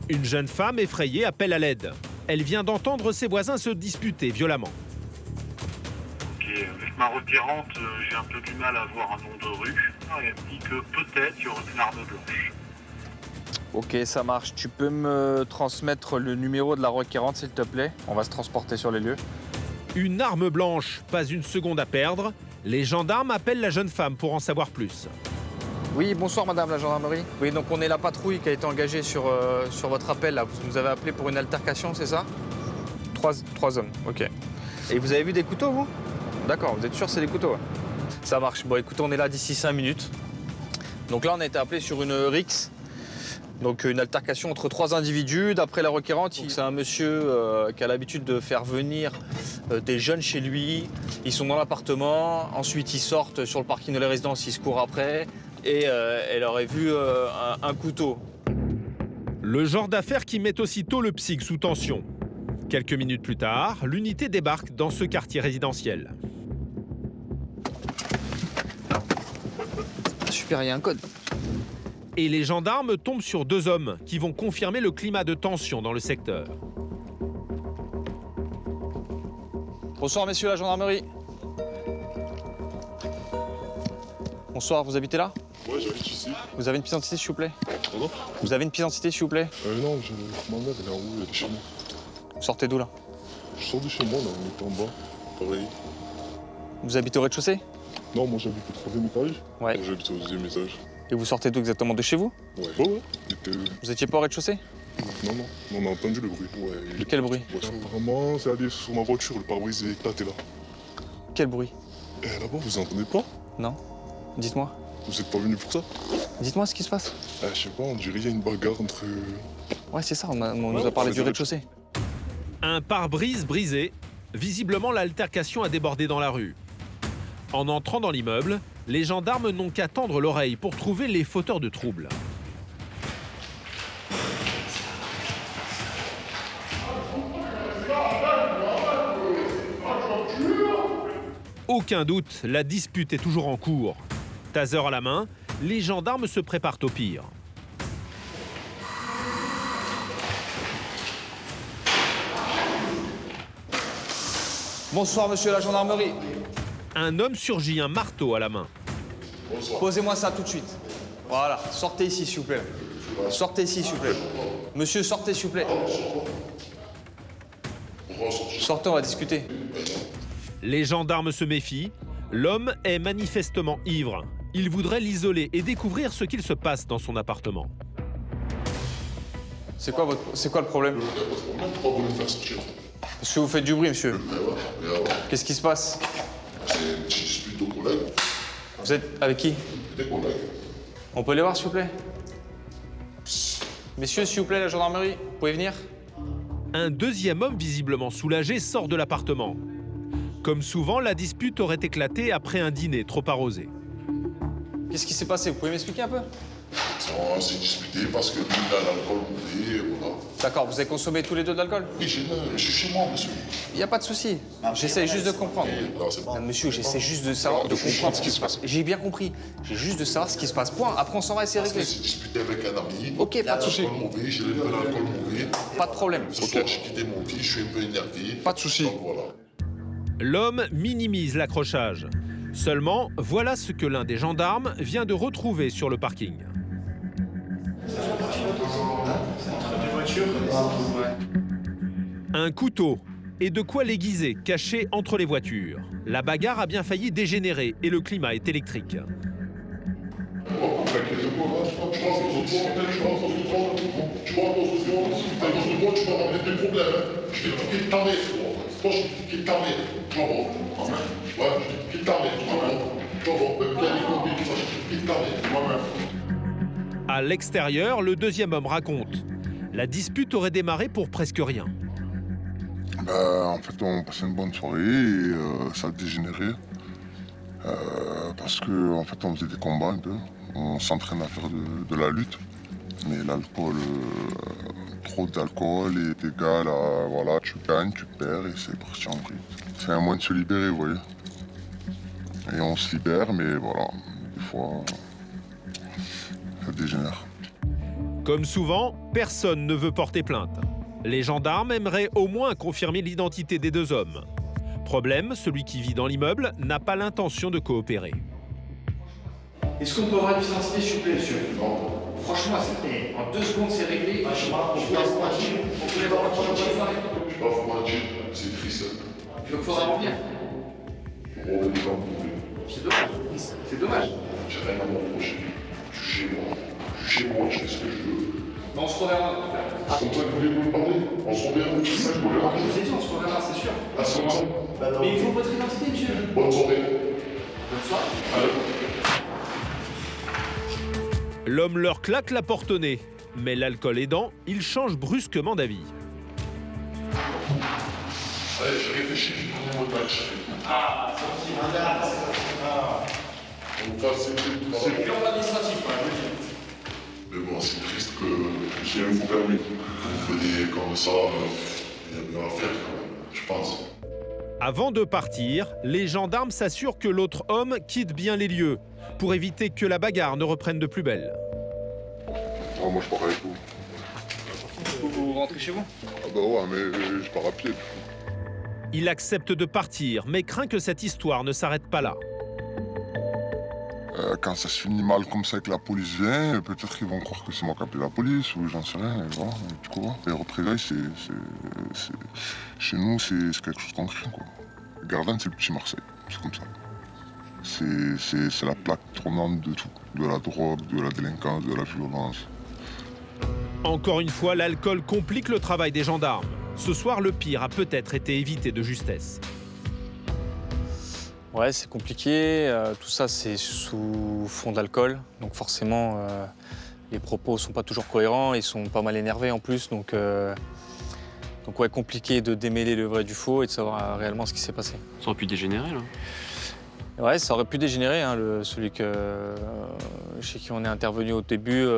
Une jeune femme effrayée appelle à l'aide. Elle vient d'entendre ses voisins se disputer violemment. Avec ma requérante, j'ai un peu du mal à voir un nom de rue. Elle me dit que peut-être il y aurait une arme blanche. Ok, ça marche. Tu peux me transmettre le numéro de la requérante, s'il te plaît? On va se transporter sur les lieux. Une arme blanche, pas une seconde à perdre. Les gendarmes appellent la jeune femme pour en savoir plus. Oui, bonsoir madame la gendarmerie. Oui, donc on est la patrouille qui a été engagée sur votre appel. Là. Vous nous avez appelé pour une altercation, c'est ça? Trois hommes, ok. Et vous avez vu des couteaux, vous? D'accord, vous êtes sûr que c'est des couteaux? Ça marche. Bon, écoutez, on est là d'ici 5 minutes. Donc là, on a été appelé sur une rixe. Donc une altercation entre 3 individus. D'après la requérante, c'est un monsieur qui a l'habitude de faire venir des jeunes chez lui. Ils sont dans l'appartement. Ensuite, ils sortent sur le parking de la résidence, ils se courent après. Et elle aurait vu un couteau. Le genre d'affaire qui met aussitôt le PSIG sous tension. Quelques minutes plus tard, l'unité débarque dans ce quartier résidentiel. super, il y a un code. Et les gendarmes tombent sur 2 hommes qui vont confirmer le climat de tension dans le secteur. Bonsoir, messieurs la gendarmerie. Bonsoir, vous habitez là? Ouais, j'habite ici. Vous avez une pièce d'identité, s'il vous plaît? Pardon? Vous avez une pièce d'identité, s'il vous plaît? Non, ma mère, elle est en haut, elle est chez moi. Vous sortez d'où, là? Je sors de chez moi, là, on était en bas. Pareil. Vous habitez au rez-de-chaussée? Non, moi j'habite au 3e étage. Ouais. Moi j'habite au 2e étage. Et vous sortez d'où exactement? De chez vous? Ouais. Vous étiez pas au rez-de-chaussée? Non, on a entendu le bruit. Ouais. De quel bruit? Apparemment, c'est allé sur ma voiture, le pare-brise est éclaté là. Quel bruit? Là-bas, vous entendez pas? Non. Dites-moi. Vous êtes pas venu pour ça? Dites-moi ce qui se passe. Je sais pas, on dirait qu'il y a une bagarre entre... Ouais, c'est ça, on nous a parlé du rez-de-chaussée. Un pare-brise brisé. Visiblement, l'altercation a débordé dans la rue. En entrant dans l'immeuble, les gendarmes n'ont qu'à tendre l'oreille pour trouver les fauteurs de troubles. Aucun doute, la dispute est toujours en cours. Taser à la main, les gendarmes se préparent au pire. Bonsoir, monsieur la gendarmerie. Un homme surgit, un marteau à la main. Posez-moi ça tout de suite. Voilà, sortez ici, s'il vous plaît. Sortez ici, s'il vous plaît. Monsieur, sortez, s'il vous plaît. Sortez, on va discuter. Les gendarmes se méfient. L'homme est manifestement ivre. Il voudrait l'isoler et découvrir ce qu'il se passe dans son appartement. C'est quoi le problème? Pourquoi vous me faire sortir? Parce que vous faites du bruit, monsieur. Qu'est-ce qui se passe? C'est une petite dispute de collègues. Vous êtes avec qui? Des collègues. On peut les voir, s'il vous plaît? Messieurs, s'il vous plaît, la gendarmerie, vous pouvez venir? Un deuxième homme visiblement soulagé sort de l'appartement. Comme souvent, la dispute aurait éclaté après un dîner trop arrosé. Qu'est-ce qui s'est passé? Vous pouvez m'expliquer un peu? On s'est disputé parce que lui, il a l'alcool mauvais, voilà. D'accord, vous avez consommé tous les deux de l'alcool? Oui, je suis chez moi, monsieur. Il n'y a pas de souci. J'essaie juste de comprendre. Monsieur, j'essaie juste de savoir, de comprendre ce qui se passe. J'ai bien compris. J'ai juste de savoir ce qui se passe. Point. Après, on s'en va et c'est réglé. Parce que j'ai disputé avec un ami. Ok, pas de souci. Mauvais, j'ai bu l'alcool mauvais. Pas de problème. Ce soir, j'ai quitté mon fils, je suis un peu énervé. Pas de souci. Donc voilà. L'homme minimise l'accrochage. Seulement, voilà ce que l'un des gendarmes vient de retrouver sur le parking. Un couteau et de quoi l'aiguiser caché entre les voitures. La bagarre a bien failli dégénérer et le climat est électrique. À l'extérieur, le deuxième homme raconte. La dispute aurait démarré pour presque rien. En fait, on passait une bonne soirée et ça a dégénéré. Parce que en fait, on faisait des combats un peu. On s'entraîne à faire de la lutte. Mais l'alcool, trop d'alcool est égal à, voilà, tu gagnes, tu perds et c'est parti en vrille. C'est un moyen de se libérer, vous voyez. Et on se libère, mais voilà, des fois, ça dégénère. Comme souvent, personne ne veut porter plainte. Les gendarmes aimeraient au moins confirmer l'identité des deux hommes. Problème, celui qui vit dans l'immeuble n'a pas l'intention de coopérer. Est-ce qu'on peut avoir une identité, s'il vous plaît, monsieur? Franchement, en 2 secondes, c'est réglé. Je suis pas formagile, c'est triste. Il faudra revenir. C'est dommage. C'est dommage. J'ai rien à me reprocher. Je suis chez moi, je fais ce que je veux. On se reverra. C'est comme ça que vous voulez me parler? On se reverra, c'est ça que vous voulez Je vous ai dit, on se reverra, c'est sûr. Ah, c'est comme ça? Mais il faut votre identité, monsieur. Bonne soirée. Bonne soirée. L'homme leur claque la porte au nez. Mais l'alcool aidant, il change brusquement d'avis. Allez, j'ai réfléchi, j'ai pris mon match. Ah, c'est aussi. C'est purement administratif, je veux dire. Mais bon, c'est triste que j'ai un faux permis. Vous venez comme ça, il y a mieux à faire quand même, je pense. Avant de partir, les gendarmes s'assurent que l'autre homme quitte bien les lieux pour éviter que la bagarre ne reprenne de plus belle. Ah, moi je pars avec vous. Vous rentrez chez vous? Ah bah ouais, mais je pars à pied. Il accepte de partir, mais craint que cette histoire ne s'arrête pas là. Quand ça se finit mal comme ça et que la police vient, peut-être qu'ils vont croire que c'est moi qui ai appelé la police ou j'en sais rien. Et voilà. Et du coup, les représailles, chez nous, c'est quelque chose de concret, quoi. Gardanne, c'est le petit Marseille, c'est comme ça. C'est la plaque tournante de tout, de la drogue, de la délinquance, de la violence. Encore une fois, l'alcool complique le travail des gendarmes. Ce soir, le pire a peut-être été évité de justesse. Ouais, c'est compliqué. Tout ça, c'est sous fond d'alcool. Donc forcément, les propos ne sont pas toujours cohérents. Ils sont pas mal énervés en plus. Donc ouais, compliqué de démêler le vrai du faux et de savoir réellement ce qui s'est passé. Ça aurait pu dégénérer, là. Ouais, ça aurait pu dégénérer. Hein, celui chez qui on est intervenu au début,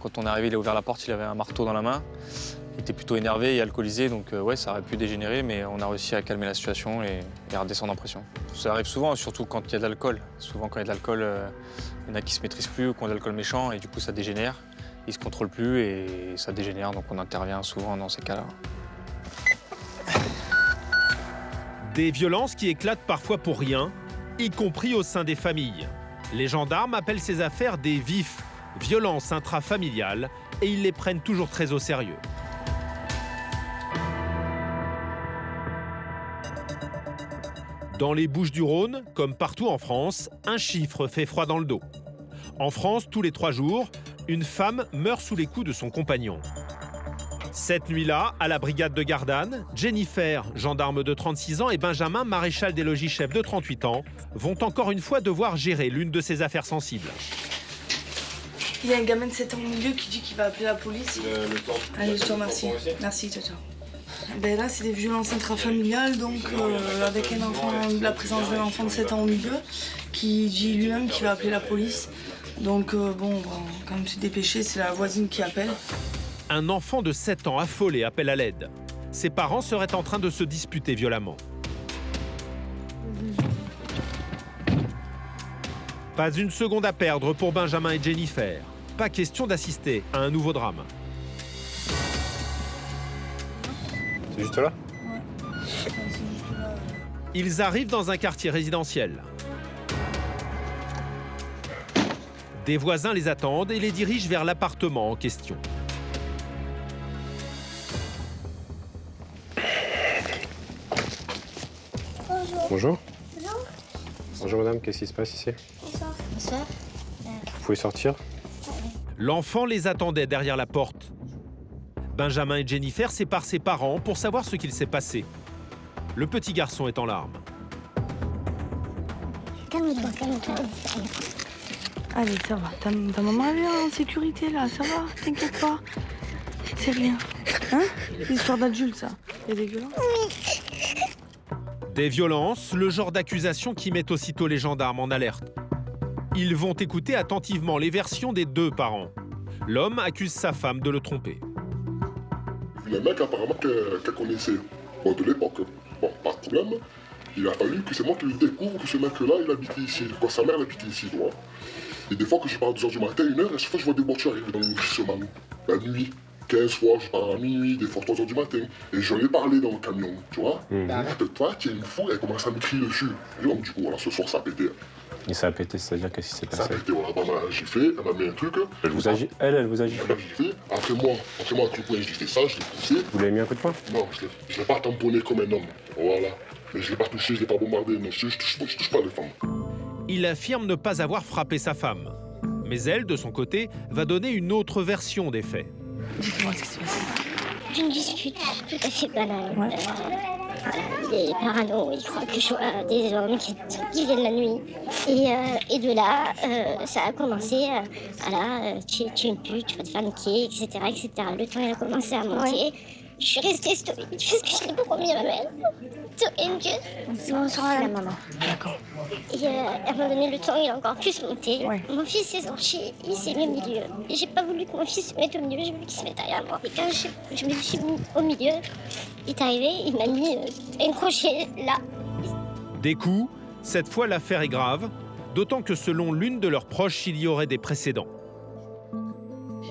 quand on est arrivé, il a ouvert la porte, il avait un marteau dans la main. Il était plutôt énervé et alcoolisé, donc ouais, ça aurait pu dégénérer, mais on a réussi à calmer la situation et à redescendre en pression. Ça arrive souvent, surtout quand il y a de l'alcool. Souvent, quand il y a de l'alcool, il y en a qui se maîtrisent plus ou qui ont de l'alcool méchant, et du coup, ça dégénère. Ils se contrôlent plus et ça dégénère, donc on intervient souvent dans ces cas-là. Des violences qui éclatent parfois pour rien, y compris au sein des familles. Les gendarmes appellent ces affaires des VIF, violences intrafamiliales, et ils les prennent toujours très au sérieux. Dans les Bouches-du-Rhône, comme partout en France, un chiffre fait froid dans le dos. En France, tous les 3 jours, une femme meurt sous les coups de son compagnon. Cette nuit-là, à la brigade de Gardanne, Jennifer, gendarme de 36 ans, et Benjamin, maréchal des logis chef de 38 ans, vont encore une fois devoir gérer l'une de ces affaires sensibles. Il y a un gamin de 7 ans au milieu qui dit qu'il va appeler la police. Allez, je te remercie. Merci, ciao, ciao. Ben là, c'est des violences intrafamiliales, donc avec un enfant, la présence d'un enfant de 7 ans au milieu, qui dit lui-même qu'il va appeler la police. Donc bon, on va quand même se dépêcher, c'est la voisine qui appelle. Un enfant de 7 ans affolé appelle à l'aide. Ses parents seraient en train de se disputer violemment. Pas une seconde à perdre pour Benjamin et Jennifer. Pas question d'assister à un nouveau drame. C'est juste là? Ouais. Ils arrivent dans un quartier résidentiel. Des voisins les attendent et les dirigent vers l'appartement en question. Bonjour. Bonjour. Bonjour madame, qu'est-ce qui se passe ici? Bonsoir. Bonsoir. Vous pouvez sortir? L'enfant les attendait derrière la porte. Benjamin et Jennifer séparent ses parents pour savoir ce qu'il s'est passé. Le petit garçon est en larmes. Calme-toi, calme-toi. Allez, ça va. Ta maman elle est en sécurité là, ça va, t'inquiète pas. C'est rien. Hein? Histoire d'adulte ça. Il y a des violences? Des violences, le genre d'accusation qui met aussitôt les gendarmes en alerte. Ils vont écouter attentivement les versions des 2 parents. L'homme accuse sa femme de le tromper. Le mec, apparemment, qu'elle connaissait. Bon, de l'époque. Bon, pas de problème. Il a fallu que c'est moi qui lui découvre que ce mec-là, il habitait ici. Quand sa mère habitait ici, tu vois. Et des fois que je pars à 2h du matin, 1h, à chaque fois je vois des voitures arriver dans le lotissement. La nuit, 15 fois, je pars à minuit, des fois 3h du matin. Et j'en ai parlé dans le camion, tu vois. Toi, tu es une fou, elle commence à me crier dessus. Et donc, du coup, voilà, ce soir, ça a pété. Et ça a pété, c'est-à-dire qu'est-ce qui s'est passé? Ça a pété, voilà. Bah, j'ai fait, elle m'a mis un truc. Elle vous a giflé? Elle vous a giflé? Après moi, un coup de poing, j'ai fait ça, je l'ai poussé. Vous l'avez mis un coup de poing? Non, je l'ai pas tamponné comme un homme. Voilà. Mais je l'ai pas touché, je l'ai pas bombardé. Non, je touche pas les femmes. Il affirme ne pas avoir frappé sa femme. Mais elle, de son côté, va donner une autre version des faits. Dites-moi ce qui se passe. D'une dispute tout à fait banale. Ouais. Il est parano, il croit que je vois des hommes qui viennent la nuit. Et de là, ça a commencé, voilà, tu es une pute, tu vas te faire niquer, etc., etc. Le temps, il a commencé à monter. Je suis restée stoïque parce que je l'ai promis à ma mère. Bonsoir à la maman. D'accord. Et à un moment donné, le temps il a encore plus monté. Ouais. Mon fils s'est sorti, il s'est mis au milieu. Et j'ai pas voulu que mon fils se mette au milieu, j'ai voulu qu'il se mette derrière moi. Et quand je me suis mis au milieu, il est arrivé, il m'a mis un crochet là. Des coups, cette fois l'affaire est grave, d'autant que selon l'une de leurs proches, il y aurait des précédents.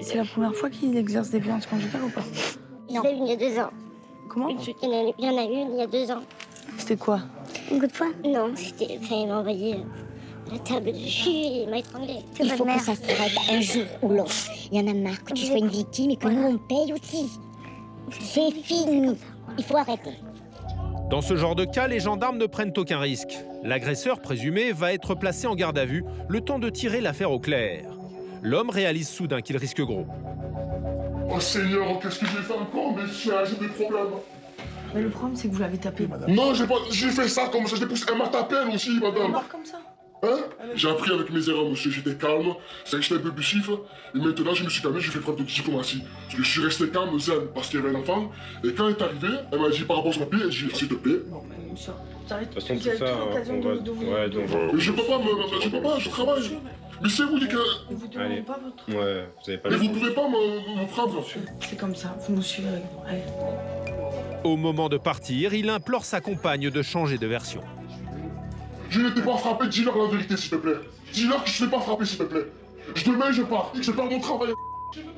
C'est la première fois qu'il exerce des violences conjugales ou pas? Il y en a une il y a 2 ans. Comment? Il y en a une il y a 2 ans. C'était quoi? Un coup de poing? Non, c'était. Enfin, il m'a envoyé la table dessus et il m'a étranglé. Il faut que ça s'arrête un jour ou l'autre. Il y en a marre que tu sois une victime et que nous on paye aussi. C'est fini. Il faut arrêter. Dans ce genre de cas, les gendarmes ne prennent aucun risque. L'agresseur présumé va être placé en garde à vue, le temps de tirer l'affaire au clair. L'homme réalise soudain qu'il risque gros. Oh Seigneur, qu'est-ce que j'ai fait encore, monsieur? J'ai des problèmes. Mais le problème, c'est que vous l'avez tapé, madame. Non, j'ai fait ça comme ça, je l'ai poussé. Elle m'a tapé, elle aussi, madame. Comme ça. Hein? J'ai appris avec mes erreurs, monsieur. J'étais calme, c'est que j'étais un peu bussif. Et maintenant, je me suis calmé, j'ai fait preuve de diplomatie. Parce que je suis resté calme, zen, parce qu'il y avait un enfant. Et quand elle est arrivée, elle m'a dit par rapport à son papier, elle dit s'il te plaît. Non, mais monsieur, vous avez De toute façon, tout ça, l'occasion on va- de vous... ouais, donc, mais je peux pas, je travaille. Mais c'est vous qui... Vous demandez pas votre... Ouais, vous avez pas... Mais vous pouvez pas me prendre. C'est comme ça, vous nous suivrez. Allez. Au moment de partir, il implore sa compagne de changer de version. Je ne t'ai pas frappé, dis-leur la vérité, s'il te plaît. Dis-leur que je ne t'ai pas frappé, s'il te plaît. Demain, je pars. Je pars mon travail.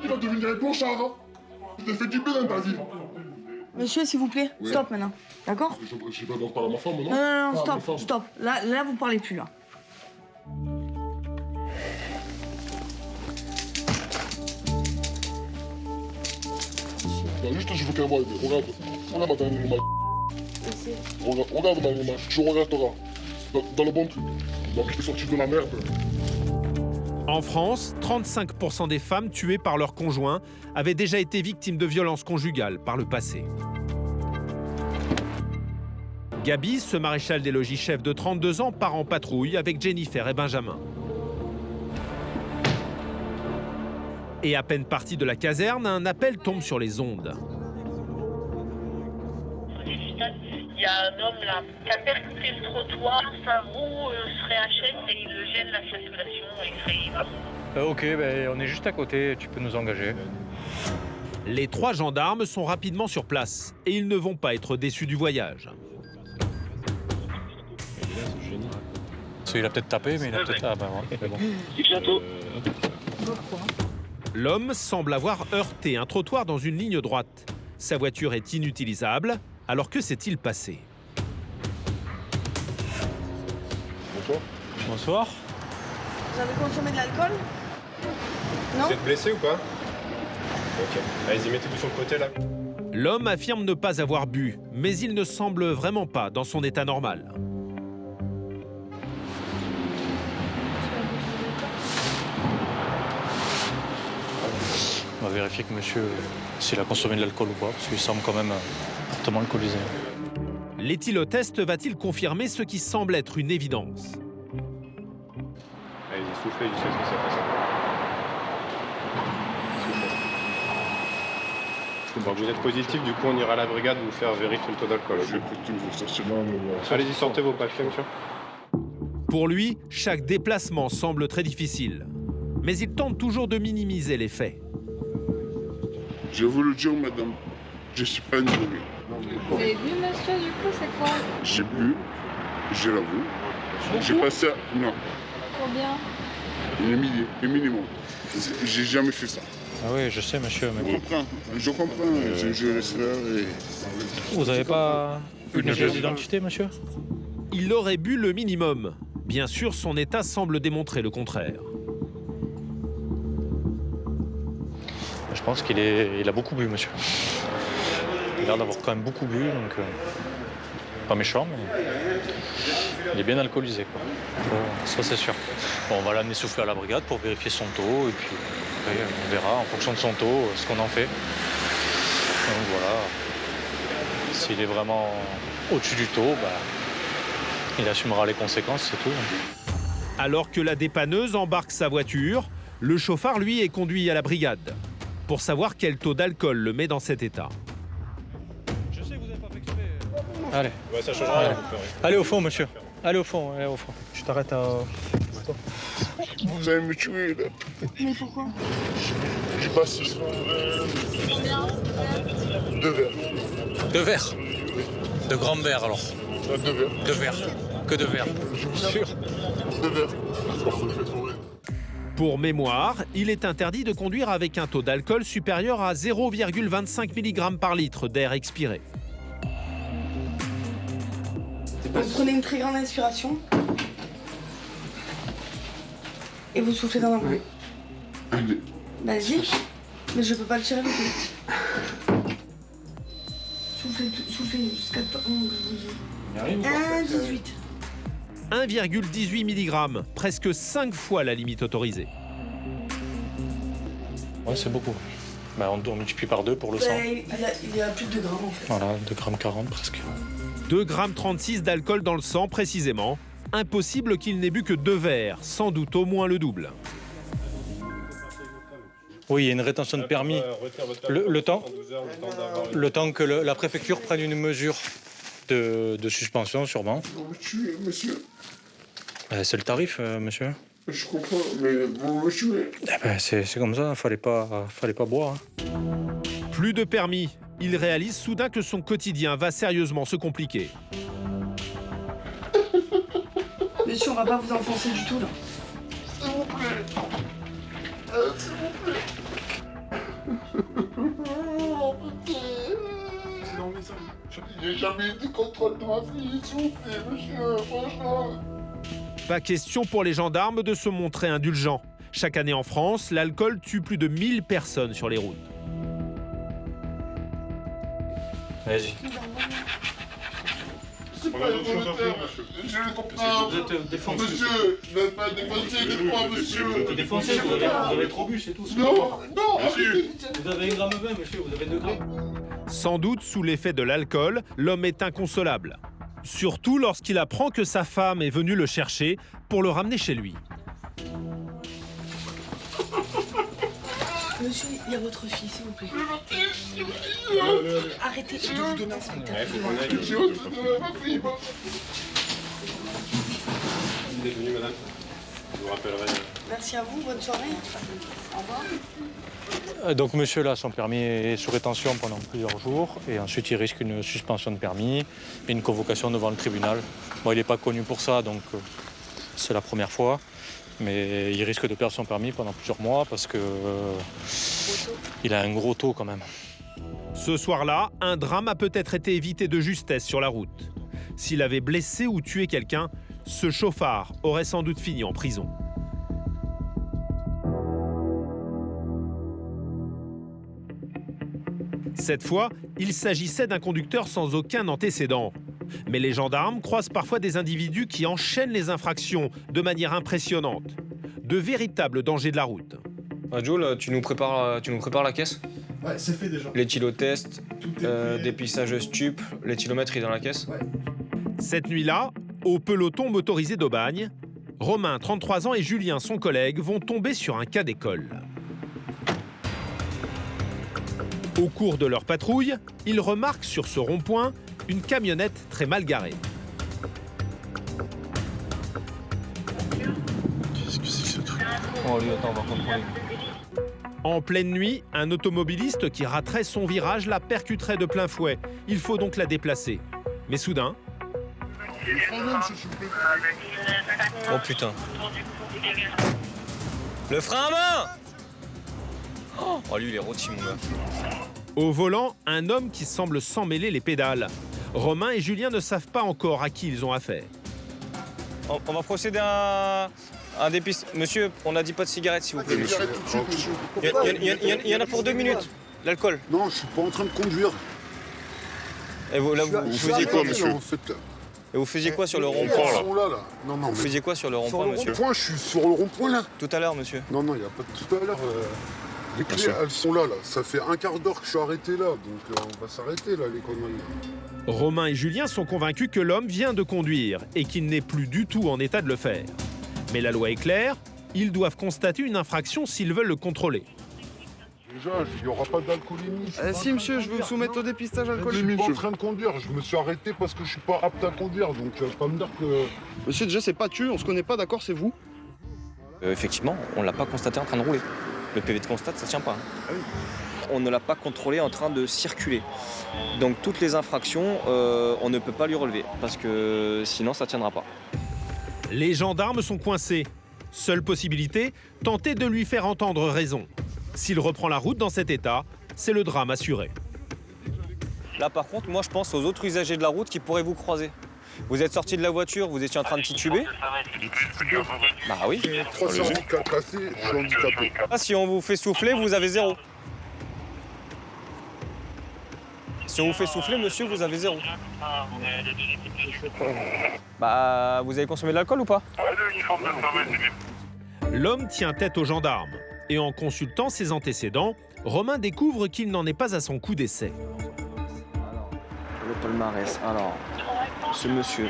Il va devenir un clochard. Hein. Je t'ai fait du bien dans ta vie. Monsieur, s'il vous plaît, Oui. Stop maintenant. D'accord? J'ai pas d'en parler à ma femme, non? Non, Ah, ma stop, femme. stop. Là, vous parlez plus, là. Non, juste, je veux qu'elle voie. Regarde. Regarde ma dernière image. Regarde ma image. Je regarderai. Dans le bon truc. Donc, je t'ai sorti de la merde. En France, 35% des femmes tuées par leur conjoint avaient déjà été victimes de violences conjugales par le passé. Gabi, ce maréchal des logis chef de 32 ans, part en patrouille avec Jennifer et Benjamin. Et à peine parti de la caserne, un appel tombe sur les ondes. Il y a un homme là qui a percuté le trottoir, sa roue serait HS et il gêne la circulation et il serait... Ok, on est juste à côté, tu peux nous engager. Les 3 gendarmes sont rapidement sur place et ils ne vont pas être déçus du voyage. Il a peut-être tapé, mais il a peut-être... Ah bah ouais, c'est bon. L'homme semble avoir heurté un trottoir dans une ligne droite. Sa voiture est inutilisable. Alors que s'est-il passé? Bonsoir. Bonsoir. Vous avez consommé de l'alcool? Non? Vous êtes blessé ou pas? Ok. Allez-y, mettez-vous sur le côté là. L'homme affirme ne pas avoir bu, mais il ne semble vraiment pas dans son état normal. On va vérifier que monsieur, s'il a consommé de l'alcool ou pas, parce qu'il semble quand même fortement alcoolisé. L'éthylotest va-t-il confirmer ce qui semble être une évidence? Allez-y, soufflez jusqu'à ce que ça fasse. Soufflez. Bon, vous êtes positif, du coup on ira à la brigade vous faire vérifier le taux d'alcool. Allez-y, sortez vos papiers, monsieur. Pour lui, chaque déplacement semble très difficile. Mais il tente toujours de minimiser les faits. Je veux le dire, madame, je suis pas une droguée. Vous avez bu, monsieur, du coup, c'est quoi? J'ai bu, je l'avoue. J'ai passé à... Non, Combien? le minimum. J'ai jamais fait ça. Ah oui, je sais, monsieur, mais Je comprends, je laisse faire et... Vous n'avez pas une pièce d'identité, monsieur? Il aurait bu le minimum. Bien sûr, son état semble démontrer le contraire. Je pense qu'il a beaucoup bu, monsieur. Il a l'air d'avoir quand même beaucoup bu, donc pas méchant, mais il est bien alcoolisé, quoi. Bon, ça c'est sûr. Bon, on va l'amener souffler à la brigade pour vérifier son taux, et puis après, on verra en fonction de son taux ce qu'on en fait. Donc voilà, s'il est vraiment au-dessus du taux, il assumera les conséquences, c'est tout. Alors que la dépanneuse embarque sa voiture, le chauffard, lui, est conduit à la brigade pour savoir quel taux d'alcool le met dans cet état. Allez. Ouais, ça changera rien. Allez au fond, monsieur. Allez au fond, allez au fond. Je t'arrête à... Vous allez me tuer, là. Mais pourquoi? J'ai pas 6. 2 verres. 2 verres. De grands verres, alors. 2 verres. 2 verres. Que 2 verres. Sûr. 2 verres. Pour mémoire, il est interdit de conduire avec un taux d'alcool supérieur à 0,25 mg par litre d'air expiré. Vous prenez une très grande inspiration. Et vous soufflez dans la main. Vas-y. Mais je peux pas le tirer avec lui. Soufflez jusqu'à temps que je vous dis. 1,18. 1,18 mg, presque 5 fois la limite autorisée. Ouais, c'est beaucoup. Bah, on multiplie par 2 pour le sang. Il y a plus de 2 grammes en fait. Voilà, 2,40 g presque. 2,36 g d'alcool dans le sang précisément. Impossible qu'il n'ait bu que 2 verres, sans doute au moins le double. Oui, il y a une rétention de permis. Le temps que la préfecture prenne une mesure de suspension, sûrement. Vous me tuez, monsieur. C'est le tarif, monsieur. Je comprends, mais vous me tuez. C'est comme ça, fallait pas boire. Plus de permis. Il réalise soudain que son quotidien va sérieusement se compliquer. Monsieur, on va pas vous enfoncer du tout là. S'il vous plaît. S'il vous plaît. Oh putain. J'ai jamais été contrôle de ma fille, s'il vous plaît, monsieur, franchement. Pas question pour les gendarmes de se montrer indulgents. Chaque année en France, l'alcool tue plus de 1000 personnes sur les routes. Vas-y. C'est pas volontaire, je le comprends. Vous êtes défoncé. Monsieur, n'êtes pas défoncé, dites-moi, monsieur. Vous êtes défoncé, vous avez trop bu, c'est tout. Non, non, Vous avez 1,20 g, monsieur, vous avez 2 grammes. Sans doute sous l'effet de l'alcool, l'homme est inconsolable. Surtout lorsqu'il apprend que sa femme est venue le chercher pour le ramener chez lui. Monsieur, il y a votre fille, s'il vous plaît. Arrêtez de vous donner un spectacle. Il est venu, madame. Je vous rappellerai. Merci à vous, bonne soirée. Au revoir. Donc monsieur là, son permis est sous rétention pendant plusieurs jours et ensuite il risque une suspension de permis et une convocation devant le tribunal. Bon, il n'est pas connu pour ça, donc c'est la première fois, mais il risque de perdre son permis pendant plusieurs mois parce que il a un gros taux quand même. Ce soir-là, un drame a peut-être été évité de justesse sur la route. S'il avait blessé ou tué quelqu'un, ce chauffard aurait sans doute fini en prison. Cette fois, il s'agissait d'un conducteur sans aucun antécédent. Mais les gendarmes croisent parfois des individus qui enchaînent les infractions de manière impressionnante. De véritables dangers de la route. Joel, tu nous prépares la caisse? Ouais, c'est fait déjà. L'éthylotest, dépistage stup, l'éthylomètre est dans la caisse? Ouais. Cette nuit-là, au peloton motorisé d'Aubagne, Romain, 33 ans, et Julien, son collègue, vont tomber sur un cas d'école. Au cours de leur patrouille, ils remarquent sur ce rond-point une camionnette très mal garée. Qu'est-ce que c'est que ce truc? Oh lui, attends, on va contrôler. En pleine nuit, un automobiliste qui raterait son virage la percuterait de plein fouet. Il faut donc la déplacer. Mais soudain... Oh putain. Le frein à main! Oh lui, il est rôti, mon gars. Au volant, un homme qui semble s'en mêler les pédales. Romain et Julien ne savent pas encore à qui ils ont affaire. On va procéder à un dépistage. Monsieur, on n'a dit pas de cigarette, s'il vous plaît. Cigarette tout de suite, monsieur. Il y en a pour 2 minutes. L'alcool. Non, je suis pas en train de conduire. Et vous, là, vous faisiez quoi, monsieur? En fait, là. Et vous faisiez quoi sur le rond-point, Ils là? sont là. Non, non, Vous faisiez quoi sur le rond-point, monsieur? Sur le rond-point, je suis sur le rond-point, là. Tout à l'heure, monsieur. Non, non, il n'y a pas de tout à l'heure. Les clés, elles sont là, là. Ça fait un quart d'heure que je suis arrêté là, donc on va s'arrêter, là, les conneries. Romain et Julien sont convaincus que l'homme vient de conduire et qu'il n'est plus du tout en état de le faire. Mais la loi est claire, ils doivent constater une infraction s'ils veulent le contrôler. Déjà, il n'y aura pas d'alcoolémie. Si, monsieur, je vais vous soumettre au dépistage alcoolique. Je suis en train de conduire. Je me suis arrêté parce que je suis pas apte à conduire. Donc, pas me dire que... Monsieur, déjà, c'est pas tu, on se connaît pas, d'accord, c'est vous. Effectivement, on l'a pas constaté en train de rouler. Le PV de constat, ça tient pas. On ne l'a pas contrôlé en train de circuler. Donc toutes les infractions, on ne peut pas lui relever parce que sinon ça tiendra pas. Les gendarmes sont coincés. Seule possibilité, tenter de lui faire entendre raison. S'il reprend la route dans cet état, c'est le drame assuré. Là par contre, moi je pense aux autres usagers de la route qui pourraient vous croiser. Vous êtes sorti de la voiture, vous étiez en train de tituber. Bah oui. 3 cerveaux cassés, je suis handicapé. Ah, si on vous fait souffler, vous avez 0. Si on vous fait souffler, monsieur, vous avez 0. Bah, vous avez consommé de l'alcool ou pas? L'homme tient tête aux gendarmes. Et en consultant ses antécédents, Romain découvre qu'il n'en est pas à son coup d'essai. Le palmarès. Alors, ce monsieur.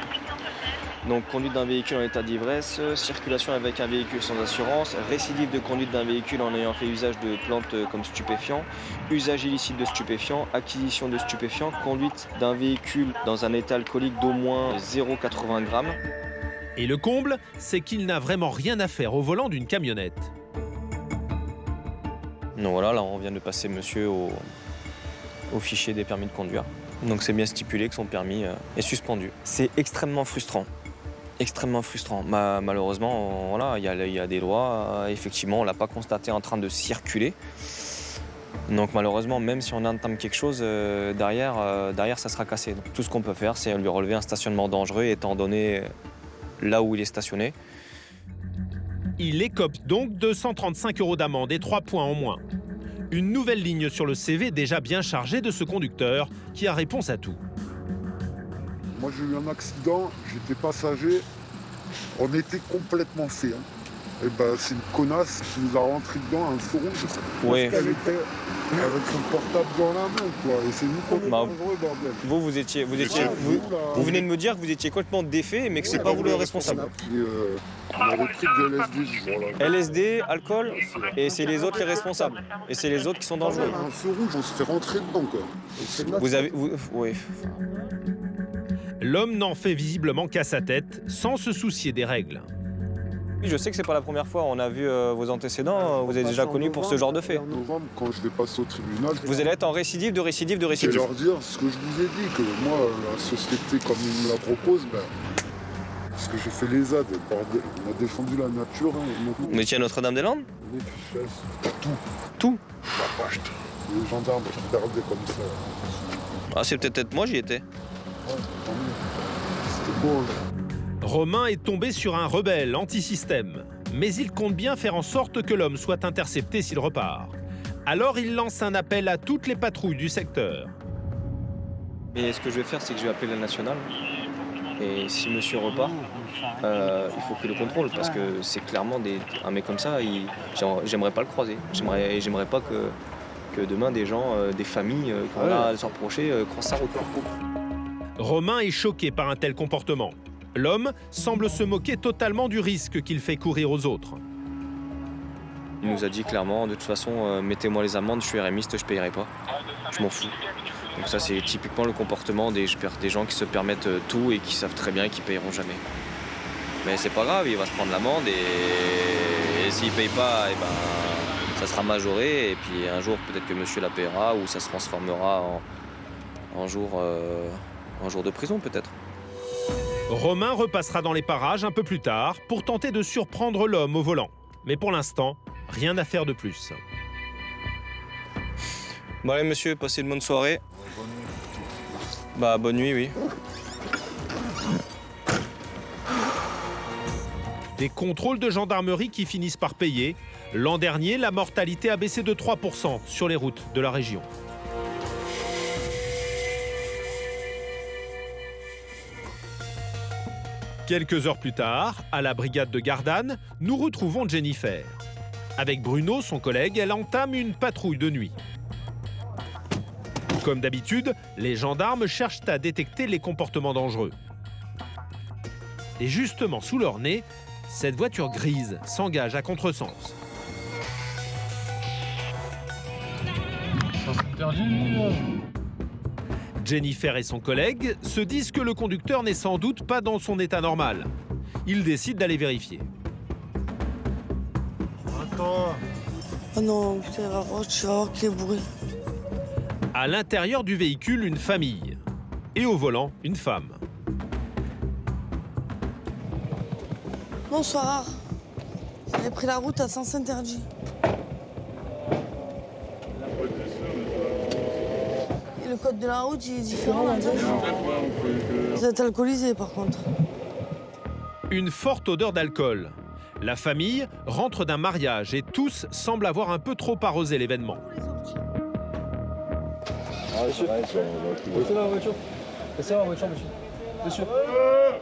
Donc, conduite d'un véhicule en état d'ivresse, circulation avec un véhicule sans assurance, récidive de conduite d'un véhicule en ayant fait usage de plantes comme stupéfiants, usage illicite de stupéfiants, acquisition de stupéfiants, conduite d'un véhicule dans un état alcoolique d'au moins 0,80 g. Et le comble, c'est qu'il n'a vraiment rien à faire au volant d'une camionnette. Donc voilà, là on vient de passer monsieur au fichier des permis de conduire. Donc c'est bien stipulé que son permis est suspendu. C'est extrêmement frustrant. Extrêmement frustrant. Malheureusement, voilà, il y a des lois. Effectivement, on ne l'a pas constaté en train de circuler. Donc malheureusement, même si on entame quelque chose, derrière, ça sera cassé. Donc, tout ce qu'on peut faire, c'est lui relever un stationnement dangereux, étant donné là où il est stationné. Il écope donc 235 € d'amende et 3 points en moins. Une nouvelle ligne sur le CV déjà bien chargée de ce conducteur qui a réponse à tout. Moi, j'ai eu un accident, j'étais passager, on était complètement fait. Et ben, c'est une connasse qui nous a rentré dedans un feu rouge. Ouais. Parce qu'elle était avec son portable dans la main, quoi. Et c'est nous qu'on est dangereux, bordel. Vous venez de me dire que vous étiez complètement défait, mais que c'est pas vous le responsable. On a repris de LSD ce jour-là. LSD, alcool, et c'est les autres les responsables. Et c'est les autres qui sont dangereux. Un feu rouge, on se fait rentrer dedans, quoi. Oui. L'homme n'en fait visiblement qu'à sa tête, sans se soucier des règles. Je sais que c'est pas la première fois, on a vu vos antécédents, vous êtes déjà connu pour ce genre de fait. En novembre, quand je vais passer au tribunal... Vous allez être en récidive de récidive de Je récidive. vais leur dire ce que je vous ai dit, que moi, la société, comme ils me la proposent, parce que j'ai fait les ZAD, bordel, on a défendu la nature. Vous étiez à Notre-Dame-des-Landes? Tout? La vache, les gendarmes qui regardaient comme ça. Ah, c'est peut-être moi, j'y étais. Ouais, tant mieux. C'était beau, hein. Romain est tombé sur un rebelle anti-système, mais il compte bien faire en sorte que l'homme soit intercepté s'il repart. Alors il lance un appel à toutes les patrouilles du secteur. Et ce que je vais faire, c'est que je vais appeler la nationale. Et si monsieur repart, il faut qu'il le contrôle, parce que c'est clairement un mec comme ça, j'aimerais pas le croiser. J'aimerais pas que demain des gens, des familles qui ont à s'en reprocher, croisent sa route. Romain est choqué par un tel comportement. L'homme semble se moquer totalement du risque qu'il fait courir aux autres. Il nous a dit clairement, de toute façon, mettez-moi les amendes, je suis RMiste, je payerai pas. Je m'en fous. Donc ça, c'est typiquement le comportement des gens qui se permettent tout et qui savent très bien qu'ils payeront jamais. Mais c'est pas grave, il va se prendre l'amende et s'il paye pas, ça sera majoré. Et puis un jour, peut-être que monsieur la paiera ou ça se transformera en jour de prison peut-être. Romain repassera dans les parages un peu plus tard pour tenter de surprendre l'homme au volant. Mais pour l'instant, rien à faire de plus. Bon allez monsieur, passez une bonne soirée. Bah bonne nuit, oui. Des contrôles de gendarmerie qui finissent par payer. L'an dernier, la mortalité a baissé de 3% sur les routes de la région. Quelques heures plus tard, à la brigade de Gardanne, nous retrouvons Jennifer. Avec Bruno, son collègue, elle entame une patrouille de nuit. Comme d'habitude, les gendarmes cherchent à détecter les comportements dangereux. Et justement, sous leur nez, cette voiture grise s'engage à contresens. Jennifer et son collègue se disent que le conducteur n'est sans doute pas dans son état normal. Ils décident d'aller vérifier. Oh non, putain, tu vas voir qu'il est bourré. À l'intérieur du véhicule, une famille. Et au volant, une femme. Bonsoir. J'avais pris la route à sens interdit. Et le code de la route, il est différent. Vous êtes alcoolisé, par contre. Une forte odeur d'alcool. La famille rentre d'un mariage et tous semblent avoir un peu trop arrosé l'événement. Monsieur, laissez la voiture. Laissez la voiture, monsieur. Monsieur,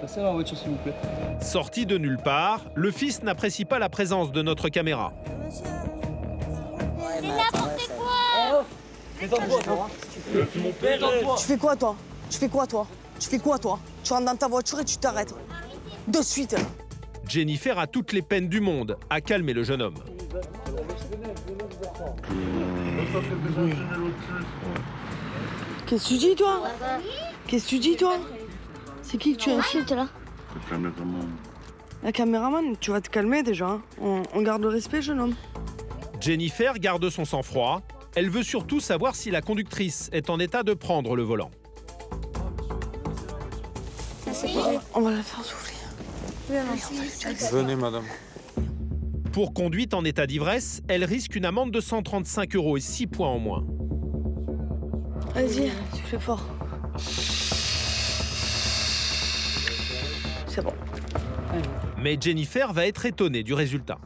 laissez la voiture, s'il vous plaît. Sorti de nulle part, le fils n'apprécie pas la présence de notre caméra. C'est n'importe quoi. Détends-toi, toi. Tu fais quoi, toi? Tu fais quoi, toi? Tu fais quoi, toi? Tu rentres dans ta voiture et tu t'arrêtes. De suite. Jennifer a toutes les peines du monde à calmer le jeune homme. Qu'est-ce que tu dis, toi? Qu'est-ce que tu dis, toi? C'est qui que tu insultes, là? La caméraman, tu vas te calmer, déjà. On garde le respect, jeune homme. Jennifer garde son sang-froid. Elle veut surtout savoir si la conductrice est en état de prendre le volant. On va la faire souffler. Venez, madame. Pour conduite en état d'ivresse, elle risque une amende de 135 € et 6 points en moins. Vas-y, tu fais fort. C'est bon. Mais Jennifer va être étonnée du résultat.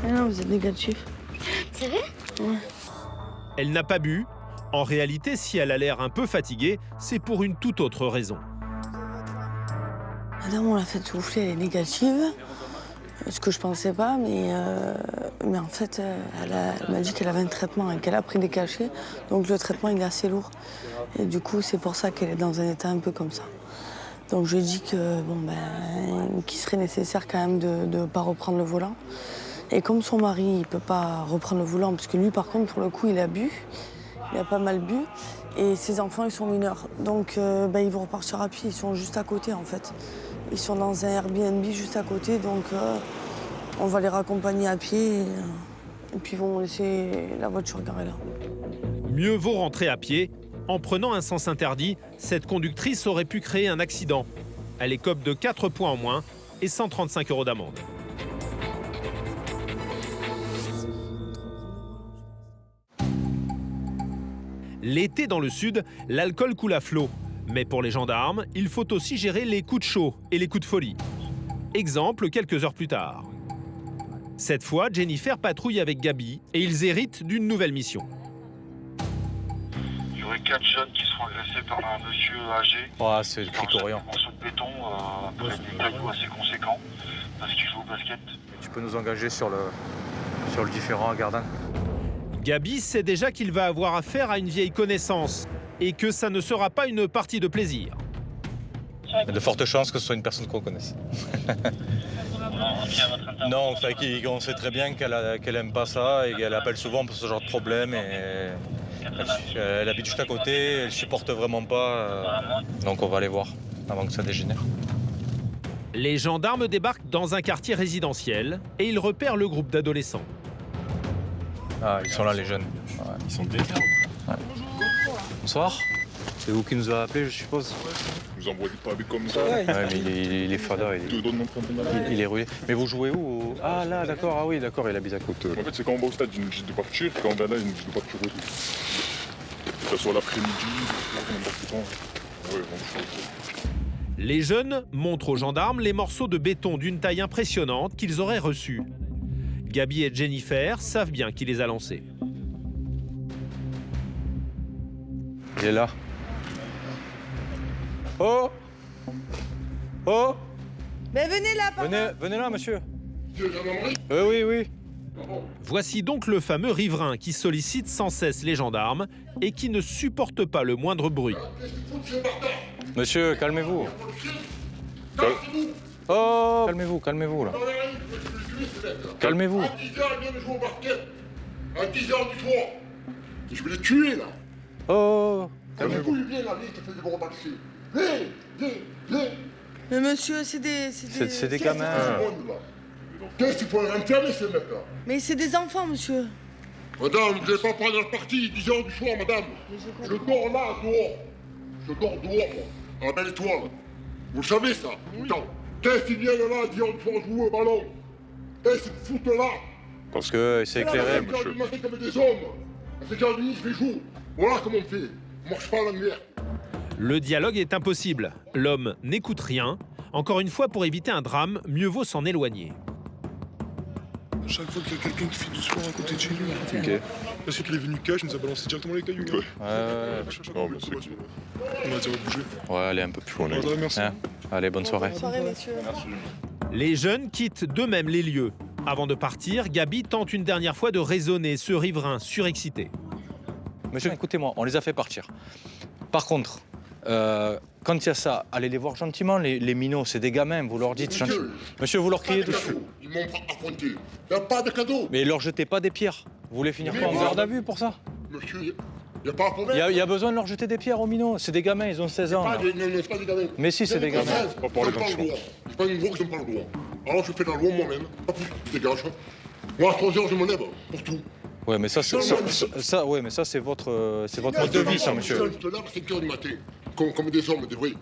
Mais non, vous êtes négatif. C'est vrai? Ouais. Elle n'a pas bu. En réalité, si elle a l'air un peu fatiguée, c'est pour une toute autre raison. Madame, on l'a fait souffler, elle est négative. Ce que je pensais pas, mais en fait, elle m'a dit qu'elle avait un traitement et qu'elle a pris des cachets. Donc le traitement, il est assez lourd. Et du coup, c'est pour ça qu'elle est dans un état un peu comme ça. Donc je lui ai dit que, qu'il serait nécessaire quand même de ne pas reprendre le volant. Et comme son mari, il ne peut pas reprendre le volant, parce que lui, par contre, pour le coup, il a bu. Il a pas mal bu. Et ses enfants, ils sont mineurs. Donc ils vont repartir à pied, ils sont juste à côté, en fait. Ils sont dans un Airbnb juste à côté, donc on va les raccompagner à pied et puis ils vont laisser la voiture garée là. Mieux vaut rentrer à pied. En prenant un sens interdit, cette conductrice aurait pu créer un accident. Elle écope de 4 points en moins et 135 € d'amende. L'été dans le sud, l'alcool coule à flot. Mais pour les gendarmes, il faut aussi gérer les coups de chaud et les coups de folie. Exemple quelques heures plus tard. Cette fois, Jennifer patrouille avec Gabi et ils héritent d'une nouvelle mission. Il y aurait 4 jeunes qui seront agressés par un monsieur âgé. Ah, c'est le Cricorien. Un morceau de béton après des cailloux assez conséquents parce qu'il joue au basket. Tu peux nous engager sur le différent à Gardanne? Gabi sait déjà qu'il va avoir affaire à une vieille connaissance et que ça ne sera pas une partie de plaisir. Il y a de fortes chances que ce soit une personne qu'on connaisse. Non, on sait très bien qu'elle aime pas ça et qu'elle appelle souvent pour ce genre de problème. Et elle habite juste à côté, elle supporte vraiment pas. Donc on va aller voir avant que ça dégénère. Les gendarmes débarquent dans un quartier résidentiel et ils repèrent le groupe d'adolescents. Ah, ils sont là, les jeunes. Ouais. Ils sont déter. Ouais. Bonsoir. C'est vous qui nous avez appelés, je suppose? Vous envoyez pas avec comme ça. Ouais, mais il est fada, il est rouillé. Mais vous jouez où? Ah là, d'accord, ah oui, d'accord, il habite à côté. En fait, c'est quand on va au stade, il nous dit de partir, quand on va là, il nous dit de partir aussi. Que ce soit l'après-midi, n'importe quand. Ouais, Les jeunes montrent aux gendarmes les morceaux de béton d'une taille impressionnante qu'ils auraient reçus. Gabi et Jennifer savent bien qui les a lancés. Il est là. Oh! Oh! Mais venez là, papa! Venez là, monsieur. Oui. Voici donc le fameux riverain qui sollicite sans cesse les gendarmes et qui ne supporte pas le moindre bruit. Monsieur, calmez-vous. Oh! Calmez-vous là. Calmez-vous. À 10h, elle vient de jouer au basket. À 10h du soir. Je vais les tuer, là. Oh. Calmez-vous, viens là, viens, je te fais des bons marchés. Viens. Mais monsieur, c'est des gamins. Qu'est-ce qu'il faut les enterrer, ces mecs-là? Mais c'est des enfants, monsieur. Madame, vous n'allez pas prendre la partie, 10 h du soir, madame. Je dors là, dehors. Je dors dehors, moi, à la belle étoile. Vous le savez, ça? Attends, qu'est-ce qu'ils viennent là, 10 h du soir, jouer au ballon? Qu'est-ce qu'ils foutent là? Parce que c'est éclairé, monsieur. Vous comme des hommes. À 5h30, il fait jour. Voilà comment on fait. On marche pas à la lumière. Le dialogue est impossible. L'homme n'écoute rien. Encore une fois, pour éviter un drame, mieux vaut s'en éloigner. Chaque fois qu'il y a quelqu'un qui fait du sport à côté de chez lui, Ok. parce qu'il est venu cash, il nous a balancé directement les cailloux. Ouais. On va dire bouger. Ouais, allez un peu plus loin. Merci. Allez, bonne soirée. Bonne soirée, messieurs. Les jeunes quittent d'eux-mêmes les lieux. Avant de partir, Gabi tente une dernière fois de raisonner ce riverain surexcité. Monsieur, écoutez-moi, on les a fait partir. Par contre, quand il y a ça, allez les voir gentiment, les minots, c'est des gamins, vous leur dites gentiment. Monsieur, vous leur criez dessus. Ils m'ont affronté. Il n'y a pas de cadeau. Mais leur jetez pas des pierres. Vous voulez finir quoi en garde à vue pour ça? Monsieur, il n'y a pas de problème. Il y a besoin de leur jeter des pierres aux minots. C'est des gamins, ils ont 16 ans. Non, c'est pas des gamins. Mais si, c'est des gamins. Pas pour les droit. C'est pas une loi que je n'ai pas le droit. Alors je fais la loi moi-même. Pas plus, je dégage. Moi, à 3 h, je me lève pour tout. Ouais, mais ça, c'est votre mode de vie, ça, monsieur. Je te lève à 5 h du matin, comme des hommes, des vrais.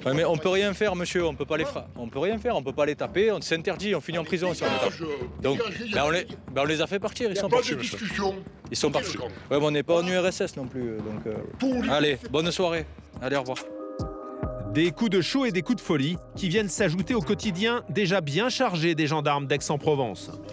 Ouais, mais on peut rien faire, monsieur. On peut pas les on peut rien faire. On peut pas les taper. On s'interdit. On finit en prison si on les tape. Donc, on les a fait partir. Ils sont partis, monsieur. Ils sont partis. Ouais, mais on n'est pas en URSS non plus. Donc, allez, bonne soirée. Allez, au revoir. Des coups de chaud et des coups de folie qui viennent s'ajouter au quotidien déjà bien chargé des gendarmes d'Aix-en-Provence.